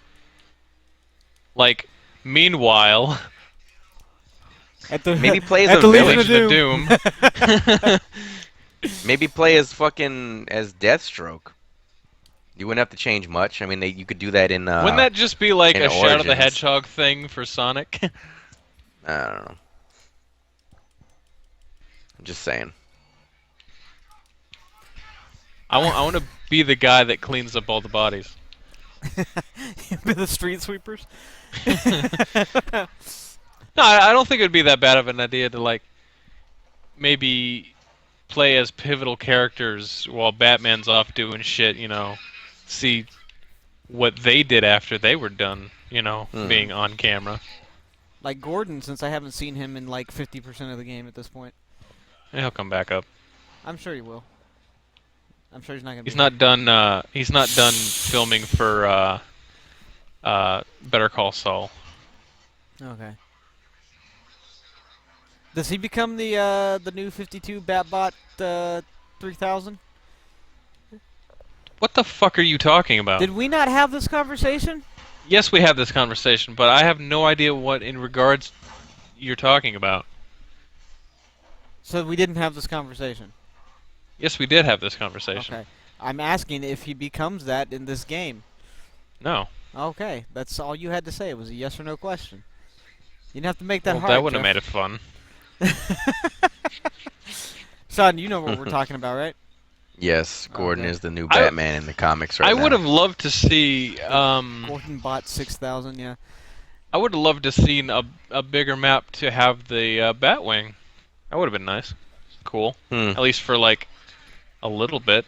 Like, meanwhile, At the Maybe play as at a the Legion villain. of Legion of Doom. Maybe play as fucking as Deathstroke. You wouldn't have to change much. I mean, you could do that in. Wouldn't that just be like in a Shadow the Origins. Hedgehog thing for Sonic? I don't know. I'm just saying. I want to be the guy that cleans up all the bodies. the street sweepers. No, I don't think it would be that bad of an idea to like maybe play as pivotal characters while Batman's off doing shit, you know, see what they did after they were done, you know, being on camera. Like Gordon, since I haven't seen him in like 50% of the game at this point. And he'll come back up. I'm sure he will. I'm sure he's not gonna. He's not done. He's not done filming for Better Call Saul. Okay. Does he become the new 52 Batbot 3000? What the fuck are you talking about? Did we not have this conversation? Yes, we have this conversation, but I have no idea what in regards you're talking about. So we didn't have this conversation. Yes, we did have this conversation. Okay. I'm asking if he becomes that in this game. No. Okay, that's all you had to say. It was a yes or no question. You didn't have to make that Well, hard. that wouldn't have Jeff. made it fun. Son, you know what we're talking about, right? Yes, Gordon Okay. is the new Batman in the comics right I now. would have loved to see. Gordon Bot 6000, yeah. I would have loved to seen a bigger map to have the Batwing. That would have been nice. Cool. At least for like a little bit.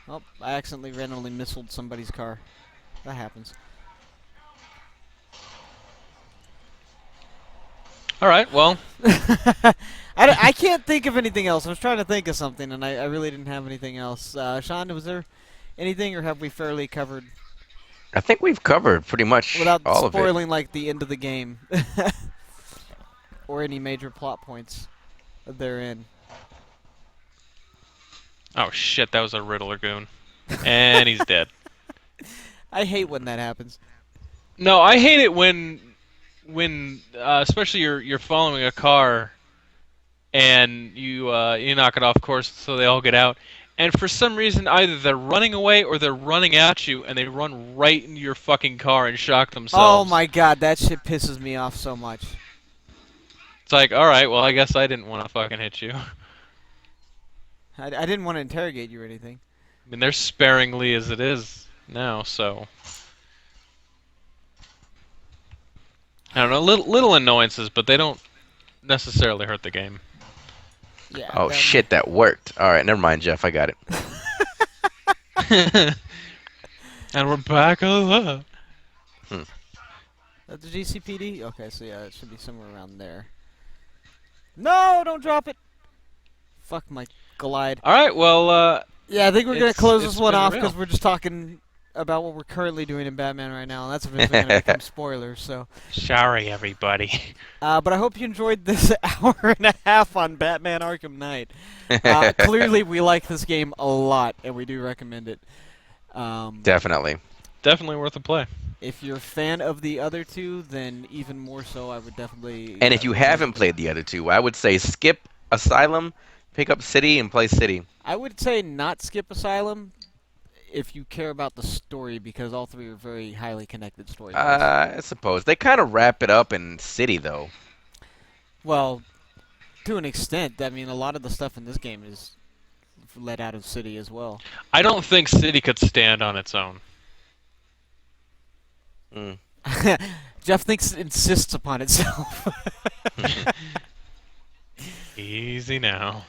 Oh, I accidentally randomly missiled somebody's car. That happens. All right. Well, I can't think of anything else. I was trying to think of something, and I really didn't have anything else. Sean, was there anything, or have we fairly covered I think we've covered pretty much without all of it. spoiling like the end of the game or any major plot points therein? oh shit, that was a Riddler goon, and he's dead. I hate when that happens. No, I hate it when especially you're following a car and you knock it off course so they all get out, and for some reason either they're running away or they're running at you and they run right into your fucking car and shock Oh themselves. my god, that shit pisses me off so much. It's like, all right, well I guess I didn't want to fucking hit you. I didn't want to interrogate you or anything. I mean, they're sparingly as it is now, so I don't know, little annoyances, but they don't necessarily hurt the game. Yeah. Oh shit, that worked. All right, never mind, Jeff. I got it. And we're back alive. That's the GCPD? Okay, so yeah, it should be somewhere around there. No, don't drop it! Fuck my glide. All right, well, Yeah, I think we're going to close this it's one been off real. because we're just talking about what we're currently doing in Batman right now, and that's eventually going to become spoilers, so... Sorry, everybody. But I hope you enjoyed this hour and a half on Batman Arkham Knight. Clearly, we like this game a lot, and we do recommend it. Definitely. Definitely worth a play. If you're a fan of the other two, then even more so, I would definitely... And if you haven't played the other two, I would say skip Asylum, pick up City, and play City. I would say not skip Asylum if you care about the story, because all three are very highly connected stories. I suppose. They kind of wrap it up in City, though. Well, to an extent. I mean, a lot of the stuff in this game is let out of City as well. I don't think City could stand on its own. Mm. Jeff thinks it insists upon itself. Easy now.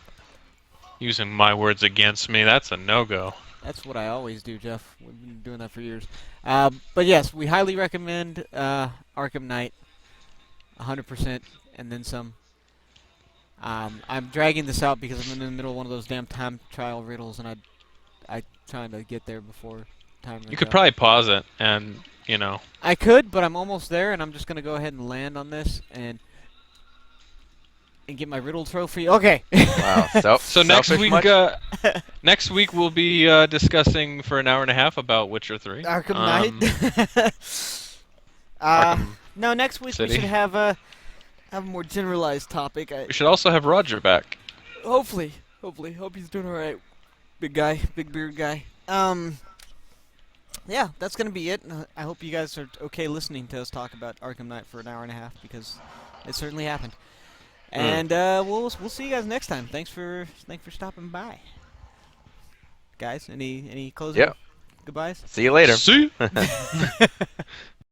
Using my words against me, that's a no-go. That's what I always do, Jeff. We've been doing that for years. But yes, we highly recommend Arkham Knight. 100%, and then some. I'm dragging this out because I'm in the middle of one of those damn time trial riddles, and I'm trying to get there before time runs You could out. probably pause it and, you know. I could, but I'm almost there, and I'm just going to go ahead and land on this and get my riddle trophy. Okay. Wow. So next selfish week, much? next week we'll be discussing for an hour and a half about Witcher 3. Arkham Knight. Arkham No, next week City. we should have a more generalized topic. We should also have Roger back. Hopefully. Hope he's doing all right. Big guy, big beard guy. Yeah, that's gonna be it. I hope you guys are okay listening to us talk about Arkham Knight for an hour and a half, because it certainly happened. And we'll see you guys next time. Thanks for stopping by, guys. Any closing goodbyes? See you later. See?